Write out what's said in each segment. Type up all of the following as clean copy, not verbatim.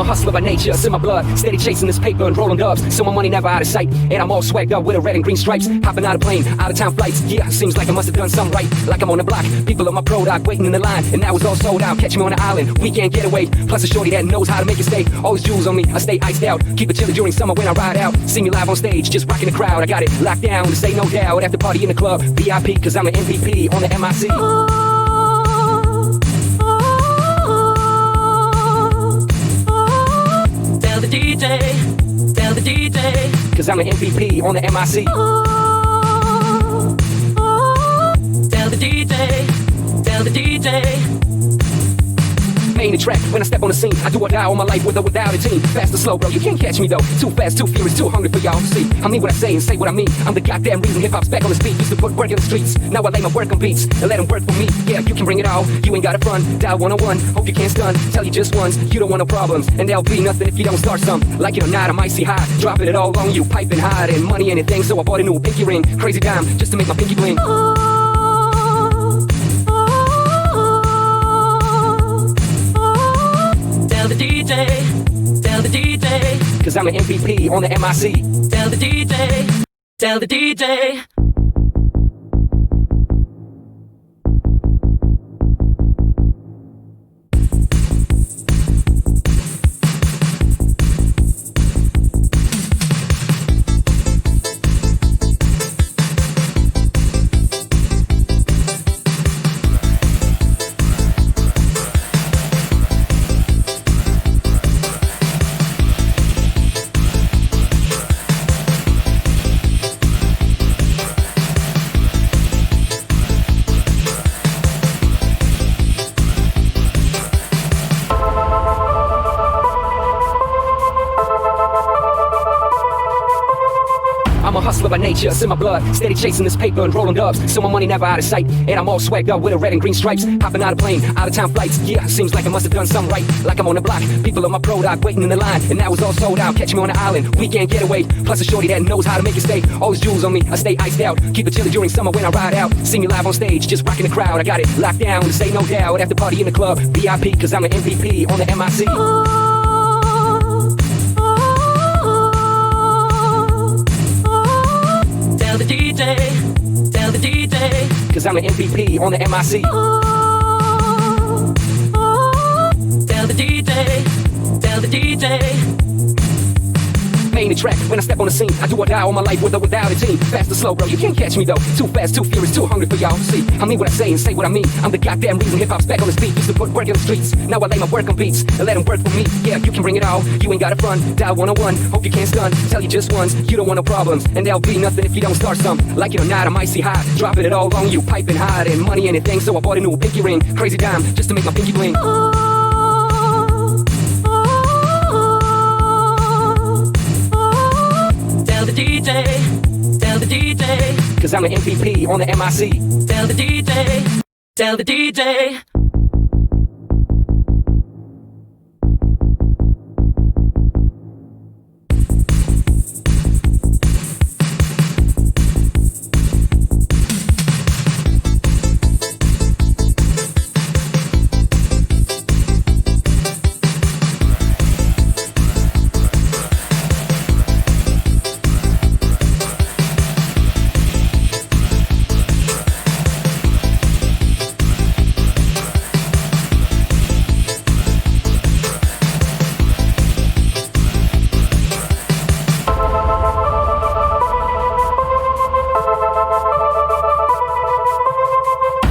hustler by nature, it's in my blood. Steady chasing this paper and rolling dubs, so my money never out of sight. And I'm all swagged up with a red and green stripes. Hopping out of plane, out of town flights. Yeah, seems like I must have done something right. Like I'm on the block, people on my product waiting in the line. And now it's all sold out, catch me on the island. Weekend getaway, plus a shorty that knows how to make it stay. Always jewels on me, I stay iced out. Keep it chilly during summer when I ride out. See me live on stage, just rocking the crowd. I got it locked down, to say no doubt. After party in the club, VIP, cause I'm an MVP on the MIC. Tell the DJ, tell the DJ, cause I'm an MVP on the MIC. Tell the DJ, tell the DJ. Main the track, when I step on the scene, I do or die all my life with or without a team. Fast or slow, bro, you can't catch me though. Too fast, too furious, too hungry for y'all to see. I mean what I say and say what I mean. I'm the goddamn reason hip-hop's back on its feet. Used to put work in the streets, now I lay my work on beats and let them work for me. Yeah, you can bring it all, you ain't gotta front. Dial 101, hope you can't stun. Tell you just once, you don't want no problems, and there'll be nothing if you don't start some. Like it or not, I'm icy high, dropping it all on you, piping hard and money anything. So I bought a new pinky ring, crazy dime, just to make my pinky bling. Tell the DJ, tell the DJ, cause I'm an MVP on the MIC. Tell the DJ, tell the DJ. Hustler by nature, it's in my blood. Steady chasing this paper and rolling dubs, so my money never out of sight. And I'm all swagged up with a red and green stripes. Hopping out of plane, out of town flights. Yeah, seems like I must have done something right. Like I'm on the block, people on my product waiting in the line. And now it's all sold out, catch me on the island. Weekend getaway, plus a shorty that knows how to make it stay. Always jewels on me, I stay iced out. Keep it chilly during summer when I ride out. See me live on stage, just rocking the crowd. I got it locked down, to say no doubt. After party in the club, VIP, cause I'm an MVP on the MIC. Tell the DJ, tell the DJ, cause I'm an MVP on the MIC. Tell the DJ, tell the DJ. Main the track, when I step on the scene, I do or die all my life with or without a team. Fast or slow, bro, you can't catch me though. Too fast, too furious, too hungry for y'all to see. I mean what I say and say what I mean. I'm the goddamn reason hip-hop's back on its feet. Used to put work in the streets, now I lay my work on beats and let them work for me. Yeah, you can bring it all, you ain't gotta front. Dial 101, hope you can't stun. Tell you just once, you don't want no problems, and there'll be nothing if you don't start some. Like it or not, I'm icy high, dropping it all on you, piping hard and money anything. So I bought a new pinky ring, crazy dime, just to make my pinky bling. Tell the DJ, tell the DJ, cause I'm an MVP on the MIC. Tell the DJ, tell the DJ.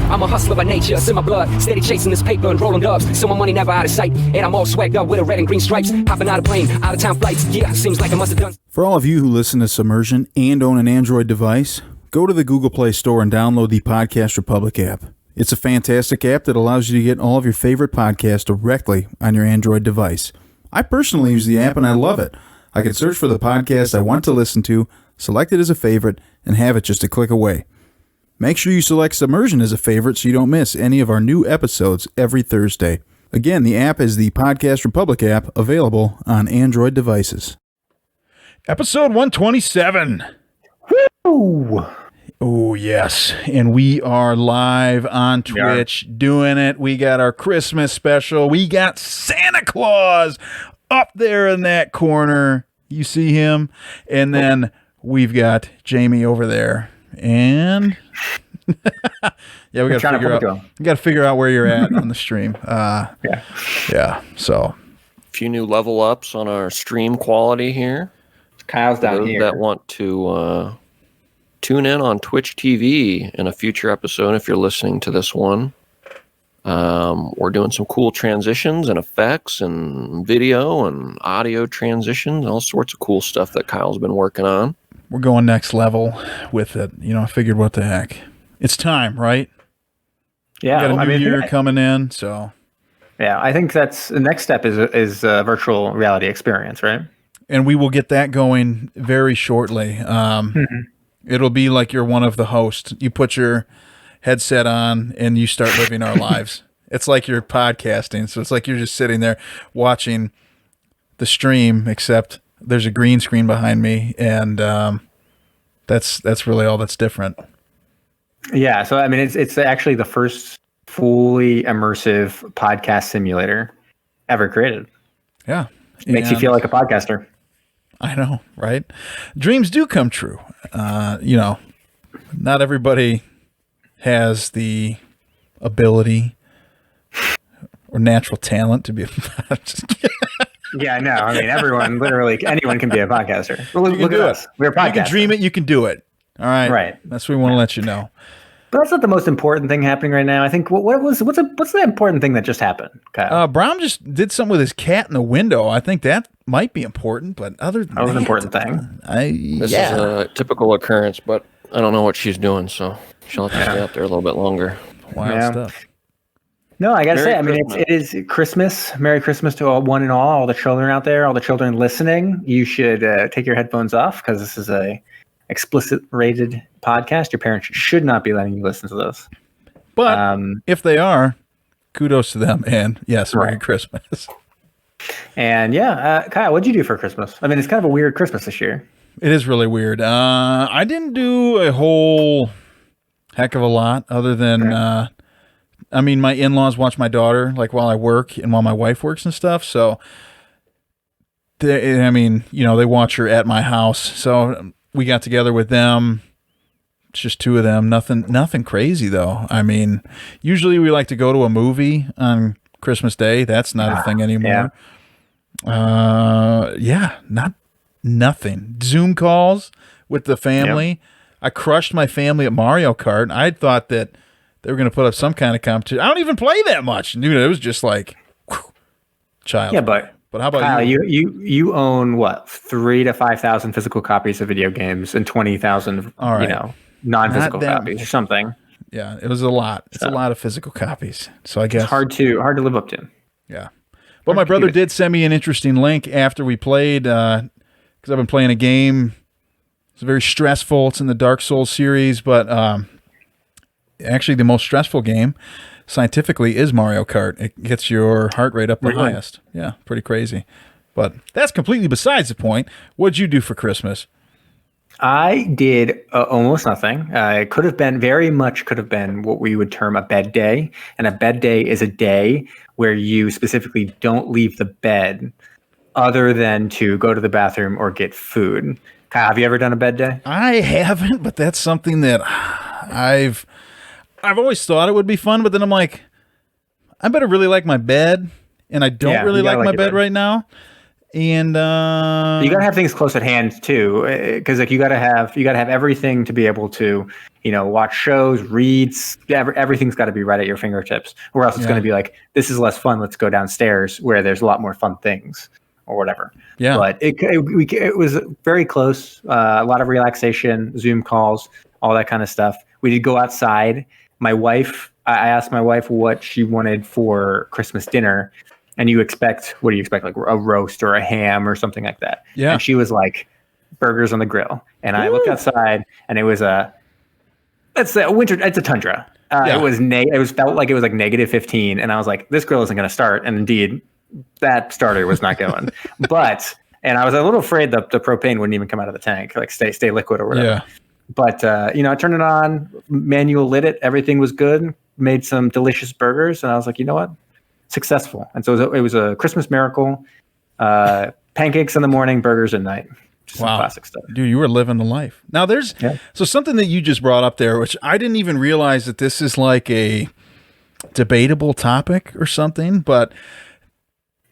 I'm a hustler by nature, it's in my blood. Steady chasing this paper and rolling dubs, so my money never out of sight. And I'm all swagged up with a red and green stripes. Hopping out of plane, out of town flights. Yeah, seems like I must have done. For all of you who listen to Submersion and own an Android device, go to the Google Play Store and download the Podcast Republic app. It's a fantastic app that allows you to get all of your favorite podcasts directly on your Android device. I personally use the app and I love it. I can search for the podcast I want to listen to, select it as a favorite, and have it just a click away. Make sure you select Submersion as a favorite so you don't miss any of our new episodes every Thursday. Again, the app is the Podcast Republic app, available on Android devices. Episode 127. Woo! Oh, yes. And we are live on Twitch doing it. We got our Christmas special. We got Santa Claus. up there in that corner. You see him. And then we've got Jamie over there. And yeah, we got to figure out where you're at on the stream. Yeah. So a few new level ups on our stream quality here. Kyle's down those here. That want to tune in on Twitch TV in a future episode if you're listening to this one. We're doing some cool transitions and effects and video and audio transitions, all sorts of cool stuff that Kyle's been working on. We're going next level with it. I figured, what the heck? It's time, right? Yeah. We got a new year coming in, so. Yeah, I think that's the next step is a virtual reality experience, right? And we will get that going very shortly. It'll be like you're one of the hosts. You put your headset on and you start living our lives. It's like you're podcasting. So it's like you're just sitting there watching the stream, except there's a green screen behind me. And that's really all that's different. Yeah. So, I mean, it's actually the first fully immersive podcast simulator ever created. Yeah. It makes you feel like a podcaster. I know, right? Dreams do come true. Not everybody has the ability or natural talent to be a Yeah, no. I mean, anyone can be a podcaster. Look at us. We're podcasters. You can dream it, you can do it. All right. Right. That's what we want to let you know. But that's not the most important thing happening right now. I think what's the important thing that just happened, Kyle? Brown just did something with his cat in the window. I think that might be important, but other than that was an important thing. This is a typical occurrence, but I don't know what she's doing, so she'll have to stay out there a little bit longer. Wild stuff. No, I gotta say, I mean, it is Christmas. Merry Christmas to one and all the children out there, all the children listening. You should take your headphones off because this is a explicit rated podcast. Your parents should not be letting you listen to this. But if they are, kudos to them. And yes, Merry Christmas. And Kyle, what'd you do for Christmas? I mean, it's kind of a weird Christmas this year. It is really weird. I didn't do a whole heck of a lot other than, my in-laws watch my daughter like while I work and while my wife works and stuff. So, they watch her at my house. So we got together with them. It's just two of them. Nothing crazy though. I mean, usually we like to go to a movie on Christmas Day. That's not a thing anymore. Nothing. Zoom calls with the family. Yep. I crushed my family at Mario Kart. I thought that they were going to put up some kind of competition. I don't even play that much. Dude, it was just like child. Yeah, but how about Kyle, you own what, 3,000 to 5,000 physical copies of video games and 20,000 non-physical copies or something. Yeah, it was a lot. It's a lot of physical copies. So I guess it's hard to live up to. Yeah. But my brother did send me an interesting link after we played because I've been playing a game. It's very stressful. It's in the Dark Souls series, but actually the most stressful game scientifically is Mario Kart. It gets your heart rate up the highest. Yeah, pretty crazy. But that's completely besides the point. What'd you do for Christmas? I did almost nothing. It could have been what we would term a bed day. And a bed day is a day where you specifically don't leave the bed other than to go to the bathroom or get food. Kyle, have you ever done a bed day? I haven't, but that's something that I've always thought it would be fun, but then I'm like, I better really like my bed, and I don't really like my bed right now. And you gotta have things close at hand too, because like you gotta have everything to be able to, watch shows, read. Everything's got to be right at your fingertips, or else it's going to be like, this is less fun. Let's go downstairs where there's a lot more fun things or whatever. Yeah, but it was very close. A lot of relaxation, Zoom calls, all that kind of stuff. We did go outside. I asked my wife what she wanted for Christmas dinner. And what do you expect? Like a roast or a ham or something like that. Yeah. And she was like, burgers on the grill. And I looked outside and it was it's a tundra. It felt like it was like -15. And I was like, this grill isn't going to start. And indeed, that starter was not going. And I was a little afraid that the propane wouldn't even come out of the tank, like stay liquid or whatever. Yeah. But, I turned it on, manual lit it. Everything was good. Made some delicious burgers. And I was like, you know what? Successful. And so it was a Christmas miracle. Pancakes in the morning, burgers at night. Just some classic stuff. Dude, you were living the life. Now so something that you just brought up there, which I didn't even realize that this is like a debatable topic or something, but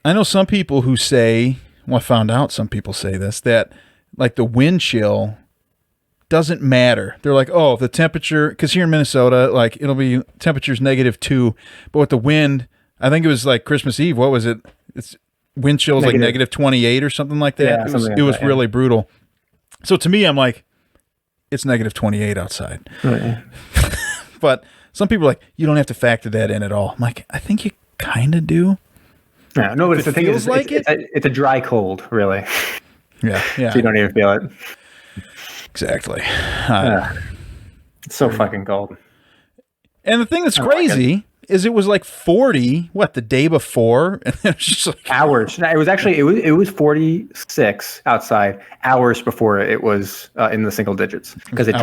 I know some people who say, well, I found out some people say this, that like the wind chill doesn't matter. They're like, oh, the temperature, because here in Minnesota, like it'll be temperature's -2, but with the wind, I think it was like Christmas Eve. What was it? It's wind chill is like -28 or something like that. Yeah, it was really brutal. So to me, I'm like, it's -28 outside. Right. But some people are like, you don't have to factor that in at all. I'm like, I think you kind of do. Yeah, no, but the thing is, it's a dry cold, really. Yeah. So you don't even feel it. Exactly. It's so fucking cold. And the thing that's crazy is it was like 40, the day before? And it was just like hours. No, it was actually, it was 46 outside hours before it was in the single digits. Because it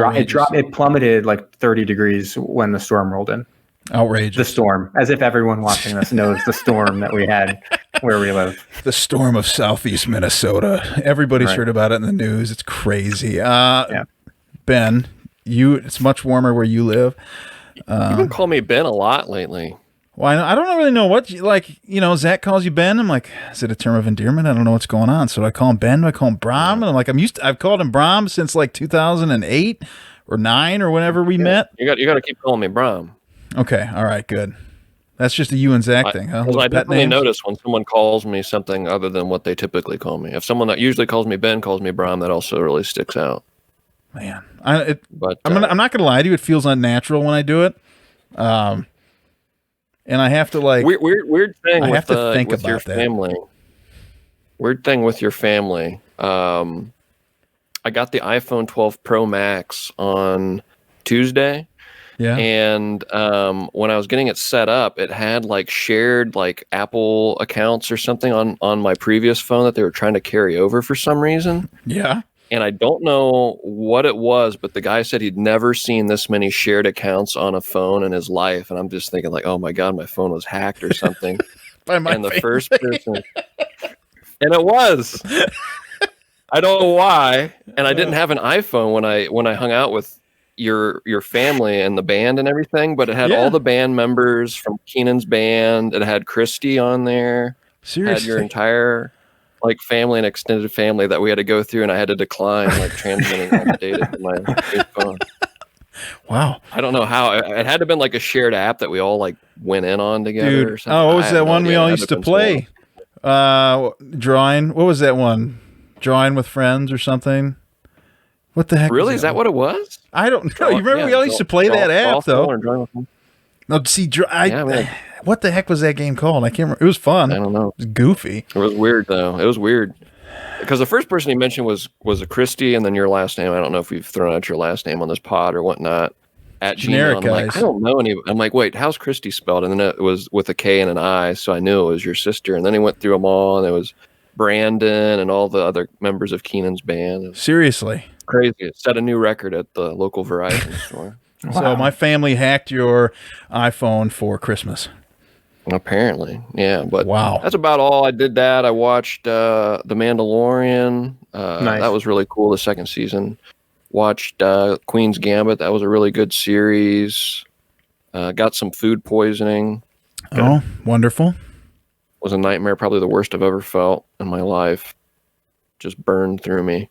plummeted like 30 degrees when the storm rolled in. Outrageous. The storm. As if everyone watching this knows the storm that we had where we live. The storm of southeast Minnesota. Everybody's heard about it in the news. It's crazy. Ben, it's much warmer where you live. You've been calling me Ben a lot lately. Well, I don't really know what, Zach calls you Ben. I'm like, is it a term of endearment? I don't know what's going on. So do I call him Ben? Do I call him Brom? And I'm like, I've called him Brom since like 2008 or 9 or whenever we met. You got to keep calling me Brom. Okay. All right. Good. That's just a you and Zach thing, huh? I definitely notice when someone calls me something other than what they typically call me. If someone that usually calls me Ben calls me Brom, that also really sticks out. Man, I'm not gonna lie to you. It feels unnatural when I do it, and I have to like weird thing. I have to think with about your that. family. Weird thing with your family. I got the iPhone 12 Pro Max on Tuesday. Yeah. And when I was getting it set up, it had like shared like Apple accounts or something on my previous phone that they were trying to carry over for some reason. Yeah. And I don't know what it was, but the guy said he'd never seen this many shared accounts on a phone in his life. And I'm just thinking like, oh my God, my phone was hacked or something. And the first person, and it was, I don't know why. And I didn't have an iPhone when I hung out with your family and the band and everything, but it had all the band members from Keenan's band. It had Christy on there. Seriously? It had your entire like family and extended family that we had to go through, and I had to decline like transmitting all the data to my new phone. Wow. I don't know how. It had to have been like a shared app that we all like went in on together or something. Oh, what was that one we all used to play? Drawing. What was that one? Drawing with friends or something? What the heck? Really? Is that what it was? I don't know. You remember we all used to play that app though? No, see, what the heck was that game called? I can't remember. It was fun. I don't know. It was goofy. It was weird though. It was weird because the first person he mentioned was a Christie, and then your last name. I don't know if we've thrown out your last name on this pod or whatnot. At generic Gmail, guys. like, I don't know any. I'm like, wait, how's Christie spelled? And then it was with a K and an I, so I knew it was your sister. And then he went through them all, and it was Brandon and all the other members of Keenan's band. Seriously. Crazy. It set a new record at the local Verizon store. Wow. So my family hacked your iPhone for Christmas. Apparently, yeah. But wow, that's about all. I did that. I watched The Mandalorian. Nice. That was really cool. The second season. Watched Queen's Gambit. That was a really good series. Got some food poisoning. Oh, wonderful. Was a nightmare. Probably the worst I've ever felt in my life. Just burned through me.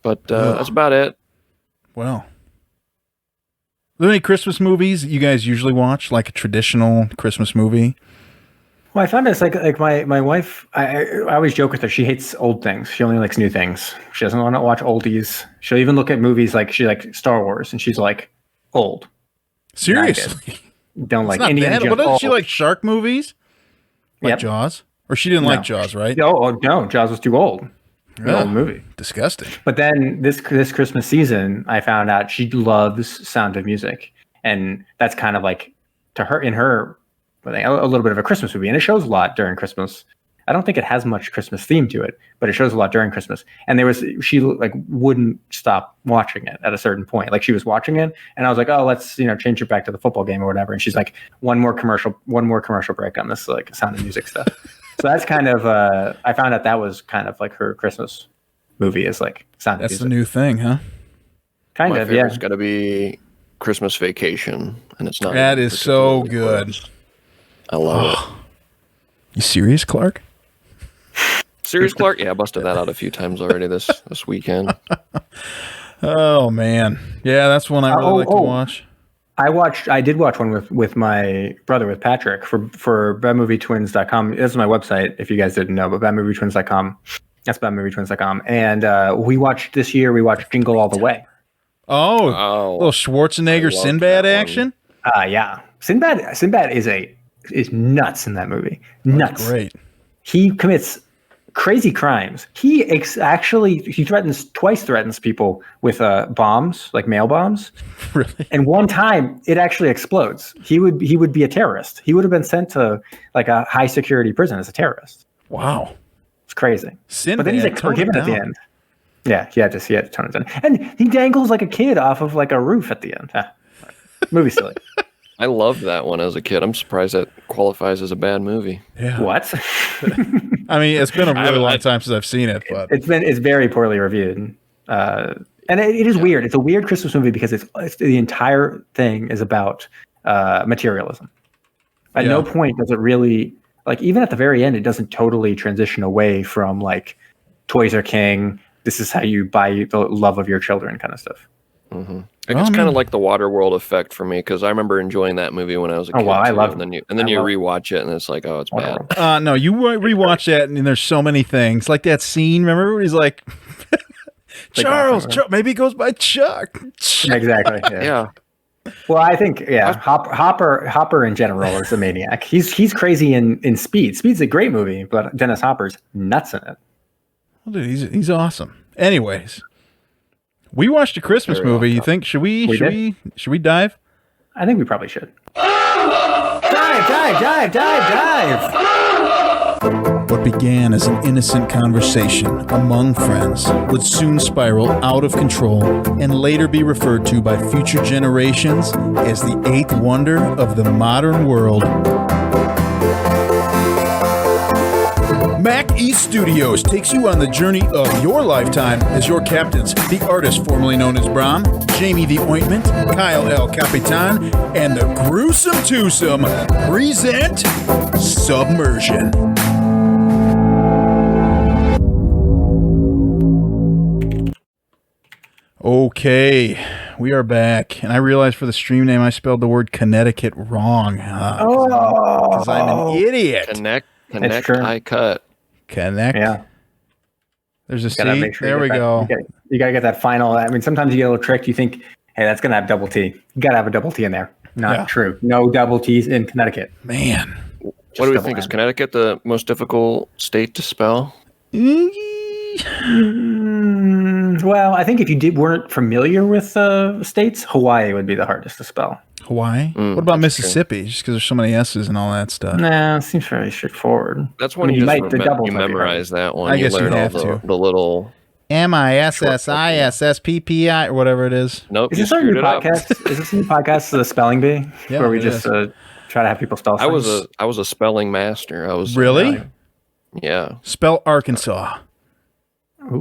But that's about it. Well. Are there any Christmas movies you guys usually watch, like a traditional Christmas movie? Well, I found this like my wife. I always joke with her. She hates old things. She only likes new things. She doesn't want to watch oldies. She'll even look at movies like she like Star Wars, and she's like old. Seriously, don't like Indiana Jones. What does she like? Shark movies? Like Jaws, or she didn't like Jaws, right? No, Jaws was too old. Old movie. Disgusting. But then this Christmas season, I found out she loves Sound of Music, and that's kind of like to her in her a little bit of a Christmas movie, and it shows a lot during Christmas. I don't think it has much Christmas theme to it, but it shows a lot during Christmas. And she like wouldn't stop watching it at a certain point. Like she was watching it, and I was like, oh, let's change it back to the football game or whatever. And she's like, one more commercial break on this like Sound of Music stuff. So that's kind of I found out that was kind of like her Christmas movie is like Sound of That's Music. the new thing, huh? Kind My of, favorite's yeah. got to be Christmas Vacation, and it's not. That even is so particularly good. close. I love it. You serious, Clark? Sirius Clark? Yeah, I busted that out a few times already this weekend. Oh man, yeah, that's one I really like to watch. I did watch one with my brother, with Patrick, for badmovietwins.com. This is my website, if you guys didn't know, but badmovietwins.com. That's badmovietwins.com. And we watched Jingle All the Way. Oh, little Schwarzenegger Sinbad action. Yeah. Sinbad is nuts in that movie. Nuts. Great. He commits crazy crimes. He twice threatens people with bombs, like mail bombs. Really? And one time it actually explodes. He would be a terrorist. He would have been sent to like a high security prison as a terrorist. Wow. It's crazy. Sinbad, but then he's like tone it forgiven at the down. end. Yeah, he had to tone it down. And he dangles like a kid off of like a roof at the end. Movie silly. I loved that one as a kid. I'm surprised that qualifies as a bad movie. Yeah. What? I mean, it's been a really long time since I've seen it, but It's very poorly reviewed. And it is weird. It's a weird Christmas movie because it's the entire thing is about materialism. At no point does it really, like, even at the very end, it doesn't totally transition away from like toys are king. This is how you buy the love of your children kind of stuff. Mm-hmm. It's kind of like the Waterworld effect for me, because I remember enjoying that movie when I was a kid. Oh wow, I love it. And then you rewatch it, and it's like, oh, it's bad. no, you rewatch that, and there's so many things like that scene. Remember, where he's like, Charles, maybe he goes by Chuck. Exactly. Yeah. Well, I think Hopper in general is a maniac. He's crazy in Speed. Speed's a great movie, but Dennis Hopper's nuts in it. Well, dude, he's awesome. Anyways, we watched a Christmas movie. You think should we dive? I think we probably should. Dive! What began as an innocent conversation among friends would soon spiral out of control and later be referred to by future generations as the eighth wonder of the modern world. Mac East Studios takes you on the journey of your lifetime as your captains, the artist formerly known as Brom, Jamie the Ointment, Kyle El Capitan, and the Gruesome Twosome present Submersion. Okay, we are back, and I realized for the stream name I spelled the word Connecticut wrong. Because I'm an idiot. Connect, I cut. Connect. Yeah. There's a C. Make sure there we go. You gotta get that final. I mean, sometimes you get a little tricked. You think, hey, that's gonna have double T. You gotta have a double T in there. Not true. No double T's in Connecticut. Man. What do we think? Is Connecticut the most difficult state to spell? Well, I think if you weren't familiar with states, Hawaii would be the hardest to spell. Hawaii? What about Mississippi? Just because there's so many S's and all that stuff. Nah, it seems fairly straightforward. That's when you memorize that one. I guess you learn have all to. The little MISSISSPPI or whatever it is. Nope. Is this our new podcast? Is this a new podcast, The Spelling Bee? Yeah, where we just try to have people spell things? I was a spelling master. I was Really? Yeah. Spell Arkansas.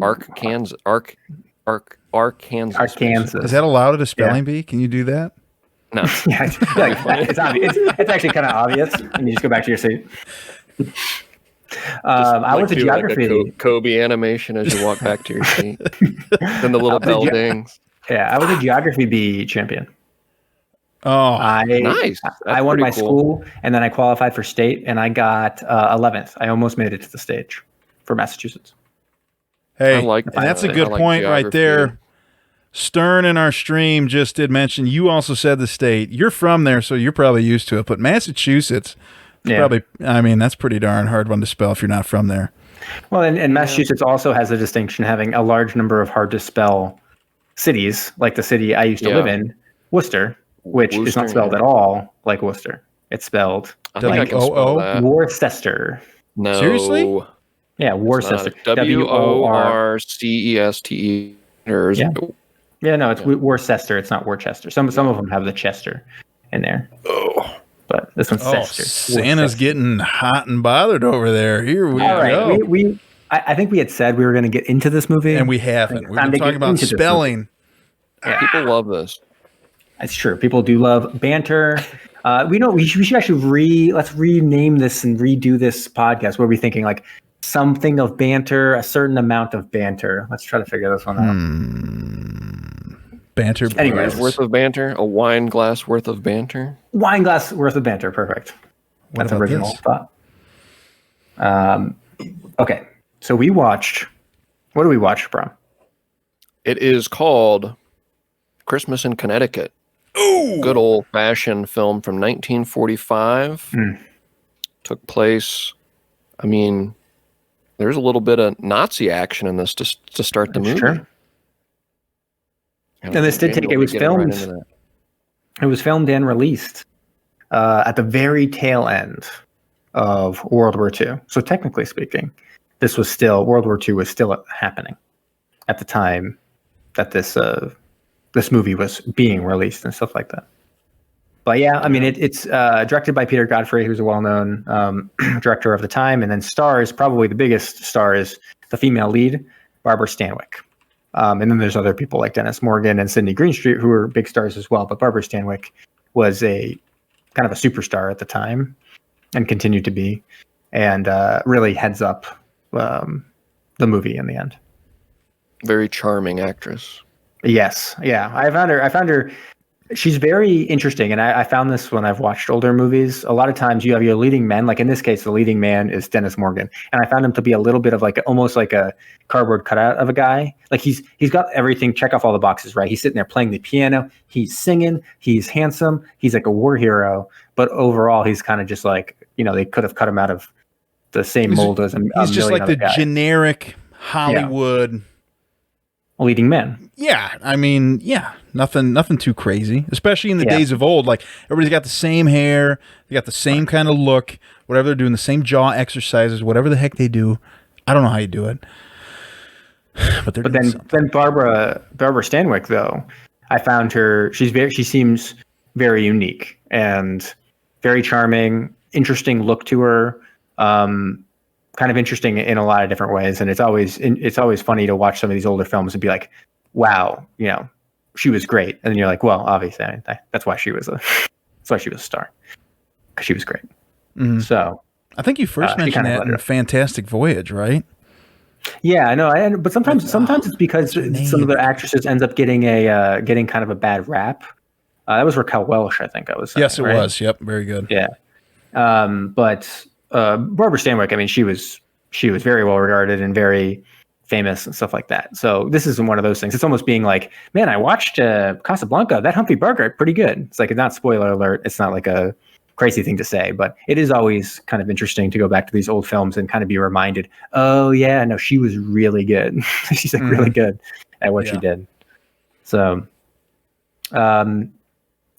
Arkansas. Arkansas. Is that allowed at a spelling bee? Can you do that? No. Yeah, it's obvious. It's actually kind of obvious, and you just go back to your seat. I went to geography. Like a Kobe animation as you walk back to your seat. Then the little bell dings. Yeah, I was a geography bee champion. Oh, nice. I won my school, and then I qualified for state, and I got 11th. I almost made it to the stage for Massachusetts. Hey, that's a good point right there. Stern in our stream just did mention, you also said the state. You're from there, so you're probably used to it. But Massachusetts, probably, I mean, that's pretty darn hard one to spell if you're not from there. Well, and Massachusetts also has a distinction, having a large number of hard to spell cities, like the city I used to live in, Worcester, which is not spelled at all like Worcester. It's spelled like Worcester. No. Seriously? Yeah, Worcester. Worcester. Yeah, no, it's Worcester. It's not Worcester. Some of them have the Chester in there. Oh, but this one's Oh, Sisters. Santa's getting hot and bothered over there. Here we All go. right, I think we had said we were going to get into this movie, And we haven't. We've been talking about spelling. People love this. It's true. People do love banter. We should actually let's rename this and redo this podcast. What are we thinking? Like something of banter, a certain amount of banter. Let's try to figure this one out. Banter. Anyways. Worth of banter? A wine glass worth of banter? Wine glass worth of banter. Perfect. That's about original this? thought. Okay. So we watched. What do we watch, bro? It is called Christmas in Connecticut. Ooh. Good old fashioned film from 1945. Took place. I mean, there's a little bit of Nazi action in this to start the movie. True. And this did take. It was filmed. It was filmed and released at the very tail end of World War II. So technically speaking, World War II was still happening at the time that this movie was being released and stuff like that. But yeah, I mean, it's directed by Peter Godfrey, who's a well-known director of the time, and then stars, probably the biggest star is the female lead, Barbara Stanwyck. And then there's other people like Dennis Morgan and Sidney Greenstreet who were big stars as well. But Barbara Stanwyck was a kind of a superstar at the time and continued to be, and really heads up the movie in the end. Very charming actress. Yes. Yeah. I found her. She's very interesting. And I found this when I've watched older movies. A lot of times you have your leading men, like in this case, the leading man is Dennis Morgan. And I found him to be a little bit of almost like a cardboard cutout of a guy. Like he's got everything, check off all the boxes, right? He's sitting there playing the piano. He's singing. He's handsome. He's like a war hero. But overall, he's kind of just like, they could have cut him out of the same mold as he's just like the generic Hollywood leading man. Yeah, I mean, nothing too crazy, especially in the days of old. Like everybody's got the same hair, they got the same kind of look, whatever they're doing, the same jaw exercises, whatever the heck they do. I don't know how you do it, but then Barbara Stanwyck, though, I found her. She seems very unique and very charming, interesting look to her. Kind of interesting in a lot of different ways, and it's always funny to watch some of these older films and be like, "Wow, she was great," and then you're like, "Well, obviously, that's why she was a star, because she was great." Mm-hmm. So, I think you first mentioned that in Fantastic Voyage, right? Yeah, I know, but sometimes it's because some of the actresses ends up getting getting kind of a bad rap. That was Raquel Welch, I think I was saying. Yes, it was. Yep, very good. Yeah, but. Barbara Stanwyck, I mean, she was very well regarded and very famous and stuff like that. So this isn't one of those things. It's almost being like, man, I watched Casablanca. That Humphrey Bogart, pretty good. It's like, not spoiler alert. It's not like a crazy thing to say, but it is always kind of interesting to go back to these old films and kind of be reminded, oh yeah, no, she was really good. She's like really good at what she did. So, but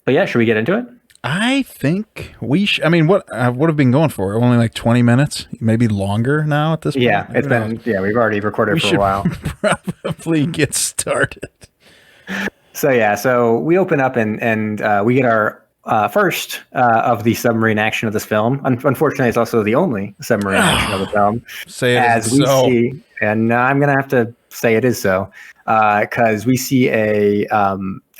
yeah, should we get into it? I think we I mean, what have been going for? Only like 20 minutes, maybe longer now at this point. Yeah, it's been. Yeah, we've already recorded for a while. Probably get started. So we open up and we get our first of the submarine action of this film. Unfortunately, it's also the only submarine action of the film. Say it as we see, and I'm gonna have to say it is so, because we see a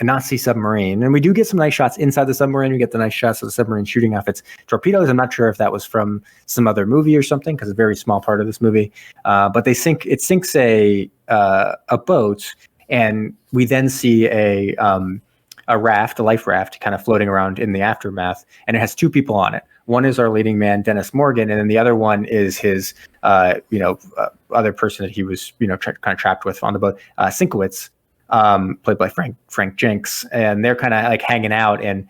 Nazi submarine, and we do get some nice shots inside the submarine. We get the nice shots of the submarine shooting off its torpedoes. I'm not sure if that was from some other movie or something, because it's a very small part of this movie. But it sinks a boat, and we then see a life raft, kind of floating around in the aftermath, and it has two people on it. One is our leading man, Dennis Morgan, and then the other one is his, other person that he was, kind of trapped with on the boat, Sinkowitz, played by Frank Jenks, and they're kind of like hanging out. And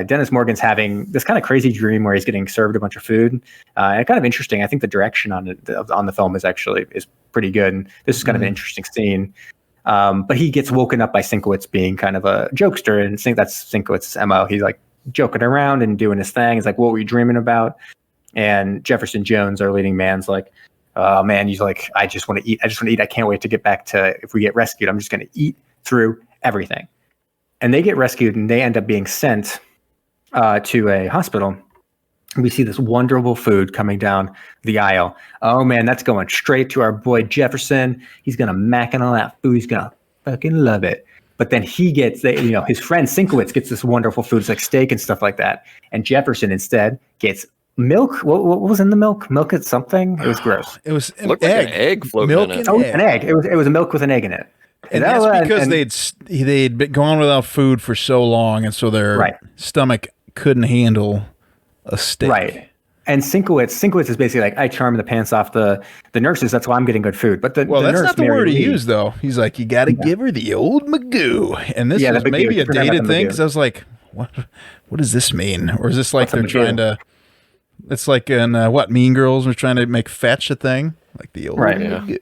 Dennis Morgan's having this kind of crazy dream where he's getting served a bunch of food, and kind of interesting. I think the direction on the film is pretty good. And this is kind of an interesting scene. But he gets woken up by Sinkowitz being kind of a jokester, and I think that's Sinkowitz's MO. He's like joking around and doing his thing. He's like, "What were you dreaming about?" And Jefferson Jones, our leading man's like, "Oh man," he's like, I just want to eat. I can't wait to get back to, if we get rescued, I'm just going to eat through everything." And they get rescued, and they end up being sent to a hospital. We see this wonderful food coming down the aisle. Oh man, that's going straight to our boy Jefferson. He's gonna mack on all that food. He's gonna fucking love it. But then he gets, his friend Sinkowitz gets this wonderful food, it's like steak and stuff like that. And Jefferson instead gets milk. What was in the milk? Milk at something? It was gross. It was an Looked egg. like an egg floating Milk in it. and An egg. It was a milk with an egg in it. And that's because they'd been gone without food for so long, and so their stomach couldn't handle a steak. Right. And Sinkowitz is basically like, I charm the pants off the nurses. That's why I'm getting good food. But that's not the word he used, though. He's like, you got to give her the old Magoo. And this is maybe a dated thing, because I was like, what does this mean? Or is this like they're trying to? It's like in Mean Girls, we're trying to make fetch a thing, like the old Magoo.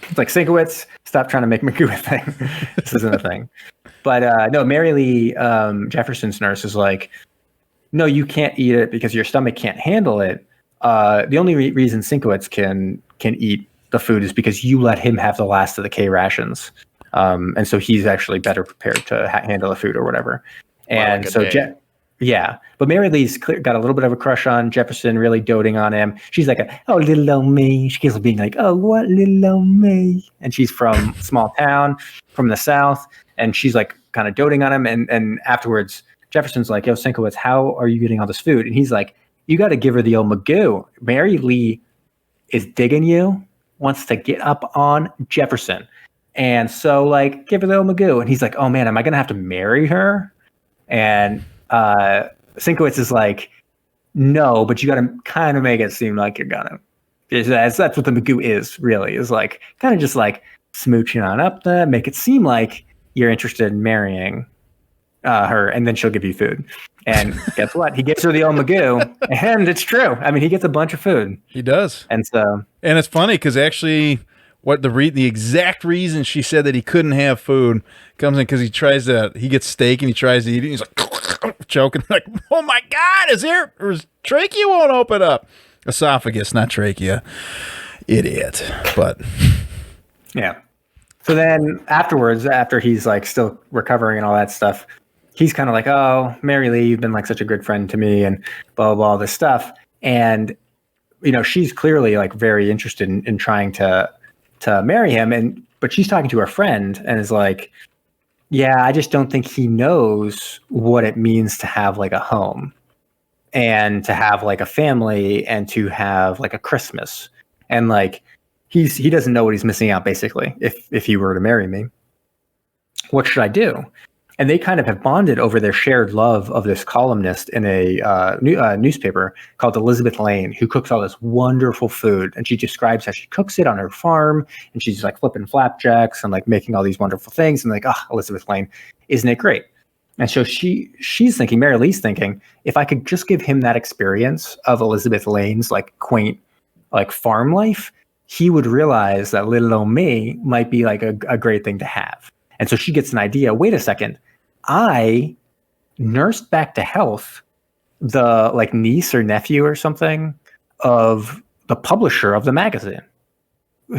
It's like, Sinkowitz, stop trying to make Magoo a thing. This isn't a thing. But no, Mary Lee Jefferson's nurse is like, no, you can't eat it because your stomach can't handle it. The only reason Sinkowitz can eat the food is because you let him have the last of the K rations. And so he's actually better prepared to handle the food or whatever. And so, but Mary Lee's got a little bit of a crush on Jefferson, really doting on him. She's like, oh, little old me. She keeps being like, oh, what little old me? And she's from small town, from the South. And she's like kind of doting on him. And afterwards, Jefferson's like, yo, Sinkowitz, how are you getting all this food? And he's like, you got to give her the old Magoo. Mary Lee is digging you, wants to get up on Jefferson. And so, like, give her the old Magoo. And he's like, oh, man, am I going to have to marry her? And Sinkowitz is like, no, but you got to kind of make it seem like you're going to. That's what the Magoo is, really, is like kind of just like smooching on up there, make it seem like you're interested in marrying her, and then she'll give you food. And guess what? He gives her the old Magoo, and it's true. I mean, he gets a bunch of food. He does. And it's funny because actually, what the exact reason she said that he couldn't have food comes in because he gets steak and he tries to eat it. And he's like choking, like, oh my God, his trachea won't open up. Esophagus, not trachea. Idiot. But yeah. So then afterwards, after he's like still recovering and all that stuff, he's kind of like, oh, Mary Lee, you've been like such a good friend to me and blah, blah, blah, all this stuff. And, she's clearly like very interested in trying to marry him. But she's talking to her friend and is like, yeah, I just don't think he knows what it means to have like a home and to have like a family and to have like a Christmas. And like, he doesn't know what he's missing out, basically, if he were to marry me. What should I do? And they kind of have bonded over their shared love of this columnist in a newspaper called Elizabeth Lane, who cooks all this wonderful food. And she describes how she cooks it on her farm. And she's like flipping flapjacks and like making all these wonderful things. And like, Elizabeth Lane, isn't it great? And so she's thinking, Mary Lee's thinking, if I could just give him that experience of Elizabeth Lane's like quaint like farm life, he would realize that little old me might be like a great thing to have. And so she gets an idea. Wait a second. I nursed back to health the like niece or nephew or something of the publisher of the magazine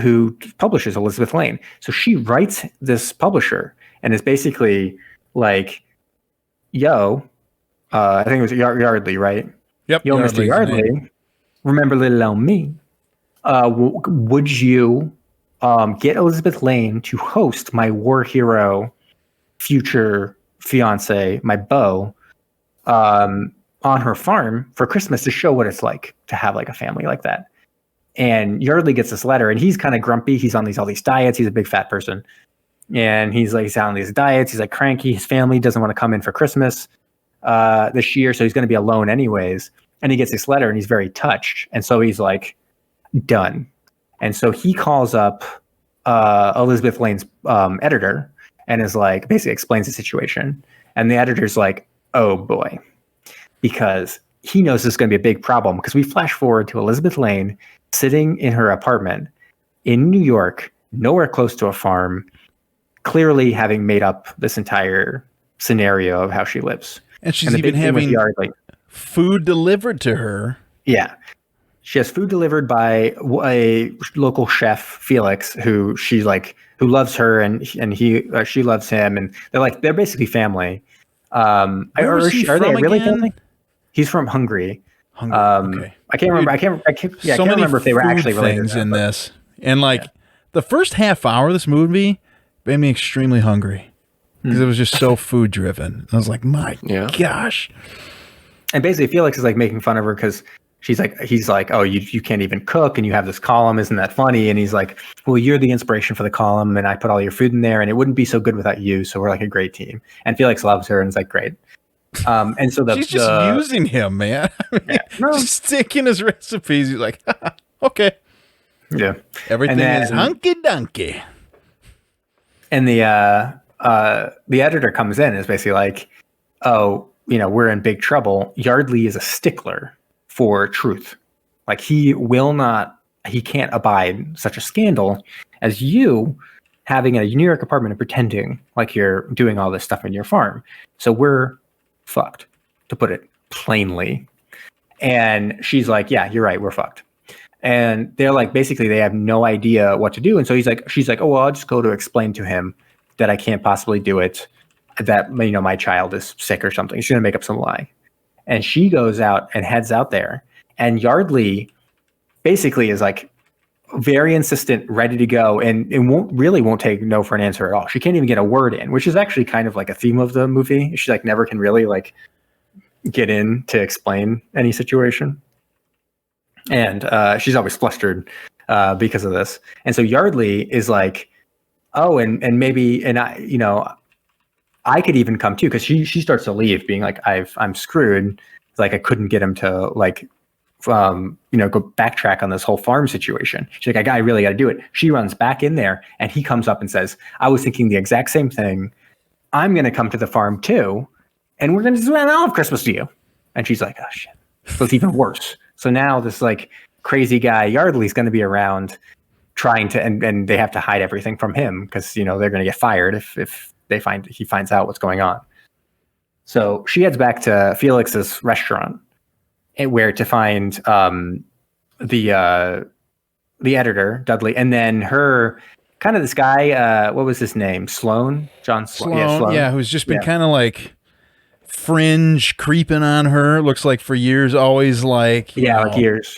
who publishes Elizabeth Lane. So she writes this publisher and is basically like, yo, I think it was Yardley, right? Yep. Yo, Mr. Yardley, remember little old me? Would you get Elizabeth Lane to host my war hero future fiance, my beau, on her farm for Christmas to show what it's like to have like a family like that? And Yardley gets this letter and he's kind of grumpy. He's on all these diets. He's a big fat person. And he's on these diets. He's like cranky. His family doesn't want to come in for Christmas this year. So he's going to be alone anyways. And he gets this letter and he's very touched. And so he's like, done. And so he calls up Elizabeth Lane's editor and is like, basically explains the situation. And the editor's like, oh boy, because he knows this is going to be a big problem, because we flash forward to Elizabeth Lane sitting in her apartment in New York, nowhere close to a farm, clearly having made up this entire scenario of how she lives. And she's even having food delivered to her. Yeah. She has food delivered by a local chef, Felix, who loves her and she loves him, and they're basically family. Are they really family? He's from Hungary. Okay. I can't remember. I can't remember if they were actually related in this. And the first half hour of this movie made me extremely hungry because it was just so food driven. I was like, my gosh. And basically, Felix is like making fun of her because he's like, oh, you can't even cook, and you have this column, isn't that funny? And he's like, well, you're the inspiration for the column, and I put all your food in there, and it wouldn't be so good without you. So we're like a great team. And Felix loves her, and it's like great. And so she's just using him, man. Just taking his recipes. He's like, okay, yeah, everything is hunky dunky. And the editor comes in and is basically like, oh, we're in big trouble. Yardley is a stickler for truth. Like he can't abide such a scandal as you having a New York apartment and pretending like you're doing all this stuff in your farm. So we're fucked, to put it plainly. And she's like, yeah, you're right, we're fucked. And they're like, basically they have no idea what to do. And so she's like, oh, well, I'll just go to explain to him that I can't possibly do it, that my child is sick or something. She's gonna make up some lie. And she goes out and heads out there. And Yardley basically is like very insistent, ready to go, and won't take no for an answer at all. She can't even get a word in, which is actually kind of like a theme of the movie. She like never can really like get in to explain any situation. And she's always flustered because of this. And so Yardley is like, oh, and maybe, and I could even come too, because she starts to leave, being like, I'm screwed. Like I couldn't get him to like, go backtrack on this whole farm situation. She's like, I really got to do it. She runs back in there, and he comes up and says, I was thinking the exact same thing. I'm going to come to the farm too, and we're going to spend all of Christmas to you. And she's like, oh shit. So it's even worse. So now this like crazy guy Yardley's going to be around trying to, and they have to hide everything from him because they're going to get fired if he finds out what's going on. So she heads back to Felix's restaurant, where to find the editor Dudley, and then her kind of this guy. What was his name? John Sloan. Yeah, who's just been kind of like fringe creeping on her. Looks like for years, always like like years.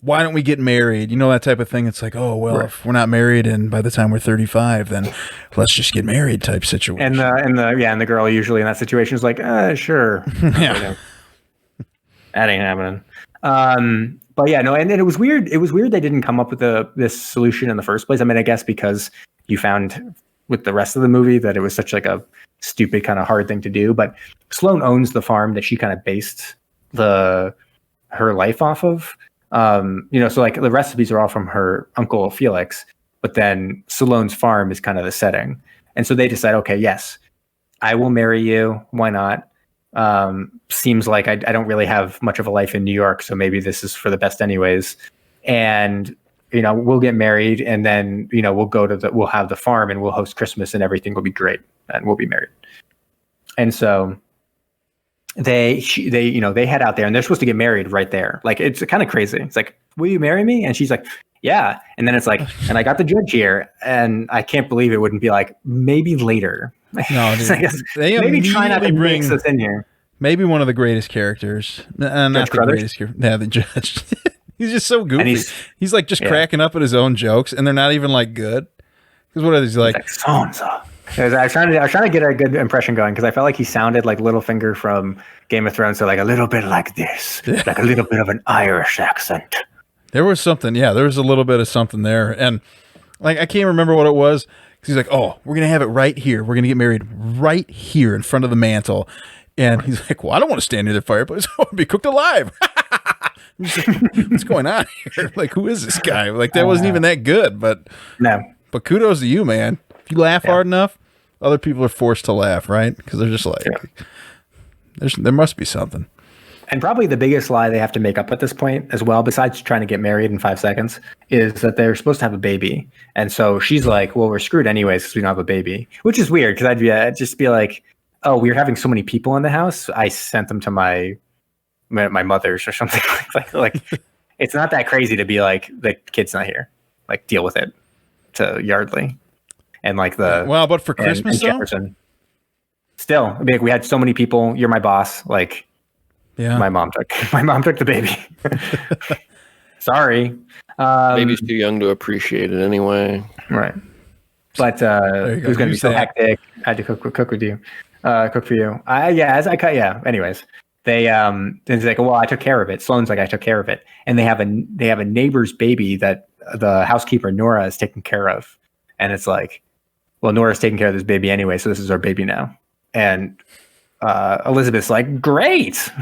Why don't we get married? That type of thing. It's like, oh, well, if we're not married and by the time we're 35, then let's just get married type situation. And the girl usually in that situation is like, sure. Yeah. That ain't happening. But yeah, no, and it was weird. It was weird they didn't come up with this solution in the first place. I mean, I guess because you found with the rest of the movie that it was such like a stupid kind of hard thing to do. But Sloan owns the farm that she kind of based her life off of. So like the recipes are all from her uncle Felix, but then Sloan's farm is kind of the setting. And so they decide, okay, yes, I will marry you. Why not? Seems like I don't really have much of a life in New York, so maybe this is for the best anyways. And, we'll get married, and then, we'll have the farm and we'll host Christmas and everything will be great and we'll be married. And so they head out there and they're supposed to get married right there. Like, it's kind of crazy. It's like, will you marry me? And she's like, yeah. And then it's like, and I got the judge here, and I can't believe it wouldn't be like, maybe later. No, they maybe try not to mix this in here. Maybe one of the greatest characers. Not the greatest character. Yeah, the judge. He's just so goofy. He's like just cracking up at his own jokes, and they're not even like good. Because what are these like? So-and-so. I was trying to get a good impression going because I felt like he sounded like Littlefinger from Game of Thrones, so like a little bit like this, like a little bit of an Irish accent. There was something, there was a little bit of something there, and like I can't remember what it was. Because he's like, oh, we're gonna have it right here. We're gonna get married right here in front of the mantle, and he's like, well, I don't want to stand near the fireplace. I want to be cooked alive. What's going on here? Like, who is this guy? Like, that wasn't even that good, but no. But kudos to you, man. If you laugh hard enough, other people are forced to laugh, right? Because they're just like, there must be something. And probably the biggest lie they have to make up at this point as well, besides trying to get married in 5 seconds, is that they're supposed to have a baby. And so she's like, well, we're screwed anyways because we don't have a baby, which is weird because I'd just be like, oh, we're having so many people in the house. I sent them to my mother's or something. like it's not that crazy to be like, the kid's not here. Like, deal with it to Yardley. And like but for Christmas, and Jefferson. Still, I mean, we had so many people. You're my boss. Like, Yeah. My mom took the baby. Sorry. Baby's too young to appreciate it anyway. Right. But it was going to be so hectic. I had to cook with you, cook for you. As I cut. Yeah. Anyways, it's like, well, I took care of it. Sloane's like, I took care of it, and they have a neighbor's baby that the housekeeper Nora is taking care of, and it's like, well, Nora's taking care of this baby anyway, so this is our baby now. And Elizabeth's like, great,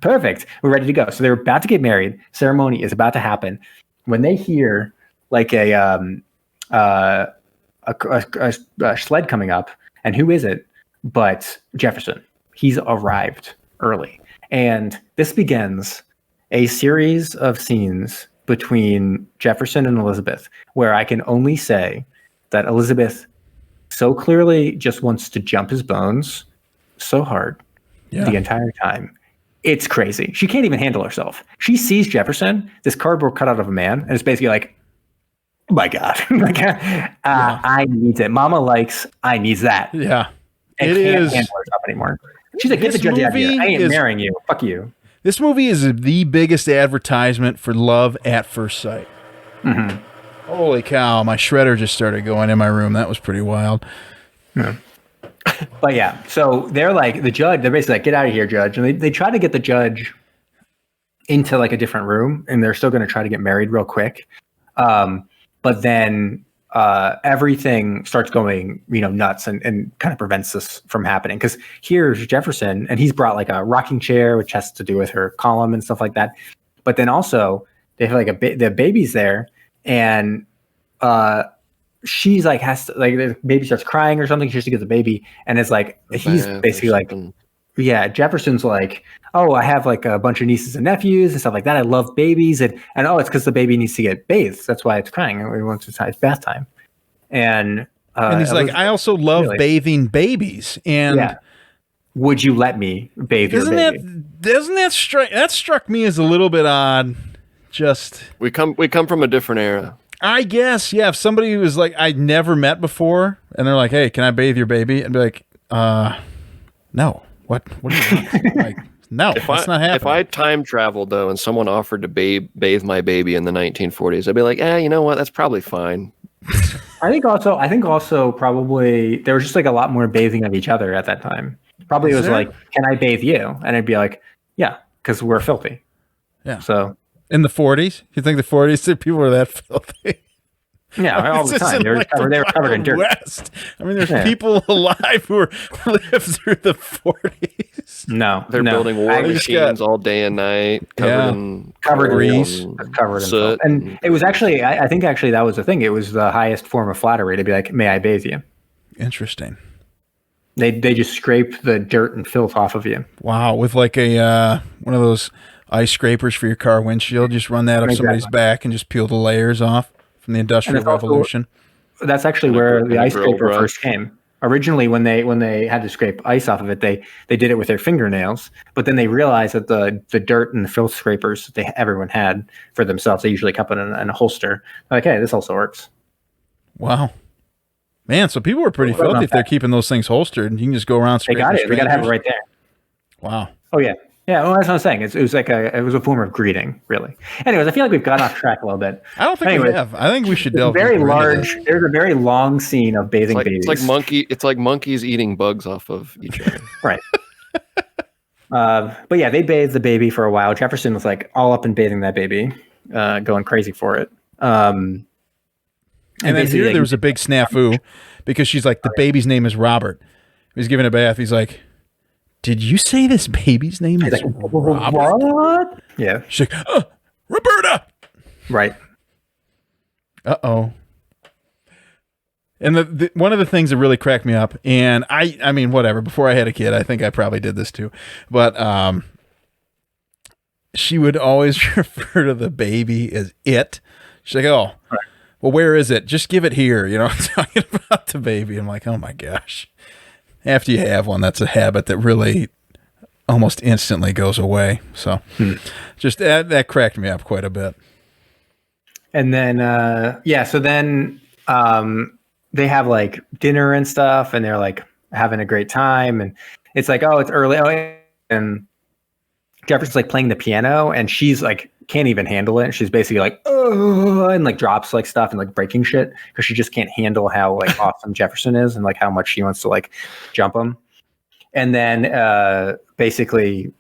perfect, we're ready to go. So they're about to get married. Ceremony is about to happen when they hear like a sled coming up, and who is it but Jefferson? He's arrived early, and this begins a series of scenes between Jefferson and Elizabeth, where I can only say that Elizabeth so clearly just wants to jump his bones so hard the entire time. It's crazy. She can't even handle herself. She sees Jefferson, this cardboard cutout of a man, and it's basically like, oh my God, I need it. Mama likes, I needs that. Yeah. And can't handle herself anymore. She's like, get the judge out of here. I ain't marrying you. Fuck you. This movie is the biggest advertisement for love at first sight. Mm-hmm. Holy cow, my shredder just started going in my room. That was pretty wild. Yeah. But yeah, so they're like, the judge, they're basically like, get out of here, judge. And they try to get the judge into like a different room, and they're still going to try to get married real quick. But then everything starts going, nuts and kind of prevents this from happening. Because here's Jefferson, and he's brought like a rocking chair, which has to do with her column and stuff like that. But then also they have like the baby's there, and she's like the baby starts crying or something. She has to get the baby, and it's like he's basically like, Jefferson's like, oh, I have like a bunch of nieces and nephews and stuff like that. I love babies, and it's because the baby needs to get bathed. That's why it's crying. It wants it's bath time, and he's like, I also love bathing babies, and would you let me bathe your baby? That struck me as a little bit odd. Just we come from a different era. I guess, yeah. If somebody who was like I'd never met before, and they're like, "Hey, can I bathe your baby?" I'd be like, "No. What do you want?" Like, no, it's not happening. If I time traveled though, and someone offered to bathe my baby in the 1940s, I'd be like, you know what? That's probably fine. I think also probably there was just like a lot more bathing of each other at that time. Probably it was like, "Can I bathe you?" And I'd be like, "Yeah," because we're filthy. Yeah. So. In the 40s? You think the 40s people were that filthy? Yeah, all the time. They were covered in dirt. West. I mean, there's people alive who lived through the 40s. No, they're building war machines all day and night, covered in grease, covered in soot. And it was actually, I think actually that was the thing. It was the highest form of flattery to be like, "May I bathe you?" Interesting. They just scrape the dirt and filth off of you. Wow, with like a one of those ice scrapers for your car windshield. Just run that up somebody's back and just peel the layers off from the Industrial Revolution. That's actually where the ice scraper first came. Originally, when they had to scrape ice off of it, they did it with their fingernails. But then they realized that the dirt and the filth scrapers that everyone had for themselves, they usually kept it in a holster. Like, hey, this also works. Wow. Man, so people were pretty filthy if they're keeping those things holstered, and you can just go around scraping. They got it. They got to have it right there. Wow. Oh, yeah. Yeah, well, that's what I'm saying. It was a form of greeting, really. Anyways, I feel like we've gone off track a little bit. I don't think we have. I think we should delve very large. There's a very long scene of bathing babies. It's like monkeys eating bugs off of each other. Right. But yeah, they bathed the baby for a while. Jefferson was like all up in bathing that baby, going crazy for it. And then here there was a big snafu because she's like, the baby's name is Robert. He's giving a bath. He's like, "Did you say this baby's name is Robert?" What? Yeah. She's like, "Roberta!" Right. Uh-oh. And the one of the things that really cracked me up, and I mean, whatever, before I had a kid, I think I probably did this too, but she would always refer to the baby as it. She's like, "Oh, right. Well, where is it? Just give it here." Talking about the baby. I'm like, oh my gosh. After you have one, that's a habit that really almost instantly goes away. So just that cracked me up quite a bit. And then, so then they have like dinner and stuff, and they're like having a great time. And it's like, oh, it's early. Oh, and Jefferson's like playing the piano, and she's like can't even handle it. She's basically like, oh, and like drops like stuff and like breaking shit because she just can't handle how like awesome Jefferson is and like how much she wants to like jump him. And then basically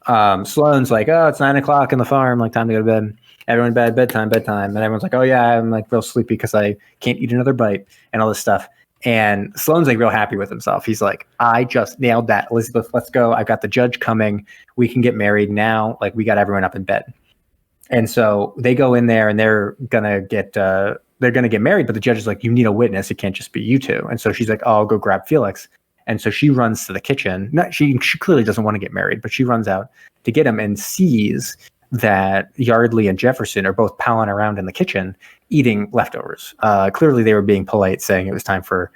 Sloane's like, oh, it's 9:00 in the farm, like time to go to bed. Everyone in bed, bedtime. And everyone's like, oh yeah, I'm like real sleepy because I can't eat another bite and all this stuff. And Sloane's like real happy with himself. He's like, I just nailed that. Elizabeth, let's go. I've got the judge coming. We can get married now. Like we got everyone up in bed. And so they go in there and they're gonna get married, but the judge is like, you need a witness. It can't just be you two. And so she's like, oh, I'll go grab Felix. And so she runs to the kitchen. She clearly doesn't want to get married, but she runs out to get him and sees that Yardley and Jefferson are both palling around in the kitchen eating leftovers. Clearly they were being polite, saying it was time for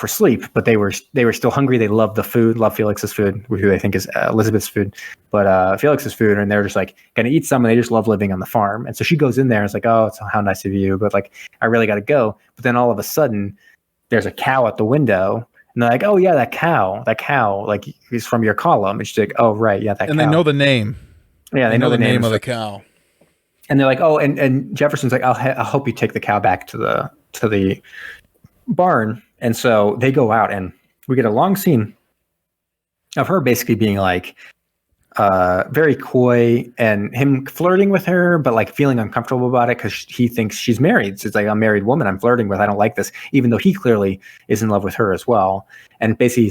sleep, but they were still hungry. They loved the food, love Felix's food, who I think is Elizabeth's food, but Felix's food, and they're just like gonna eat some, and they just love living on the farm. And so she goes in there and is like, oh, it's how nice of you, but like I really got to go. But then all of a sudden there's a cow at the window, and they're like, oh yeah, that cow, like he's from your column. And she's like, oh right, yeah, that cow. And they know the name. Yeah, they know the name of the cow. And they're like, oh, and Jefferson's like, I hope you take the cow back to the barn. And so they go out, and we get a long scene of her basically being like very coy, and him flirting with her, but like feeling uncomfortable about it because he thinks she's married. So it's like, I'm a married woman I'm flirting with. I don't like this, even though he clearly is in love with her as well. And basically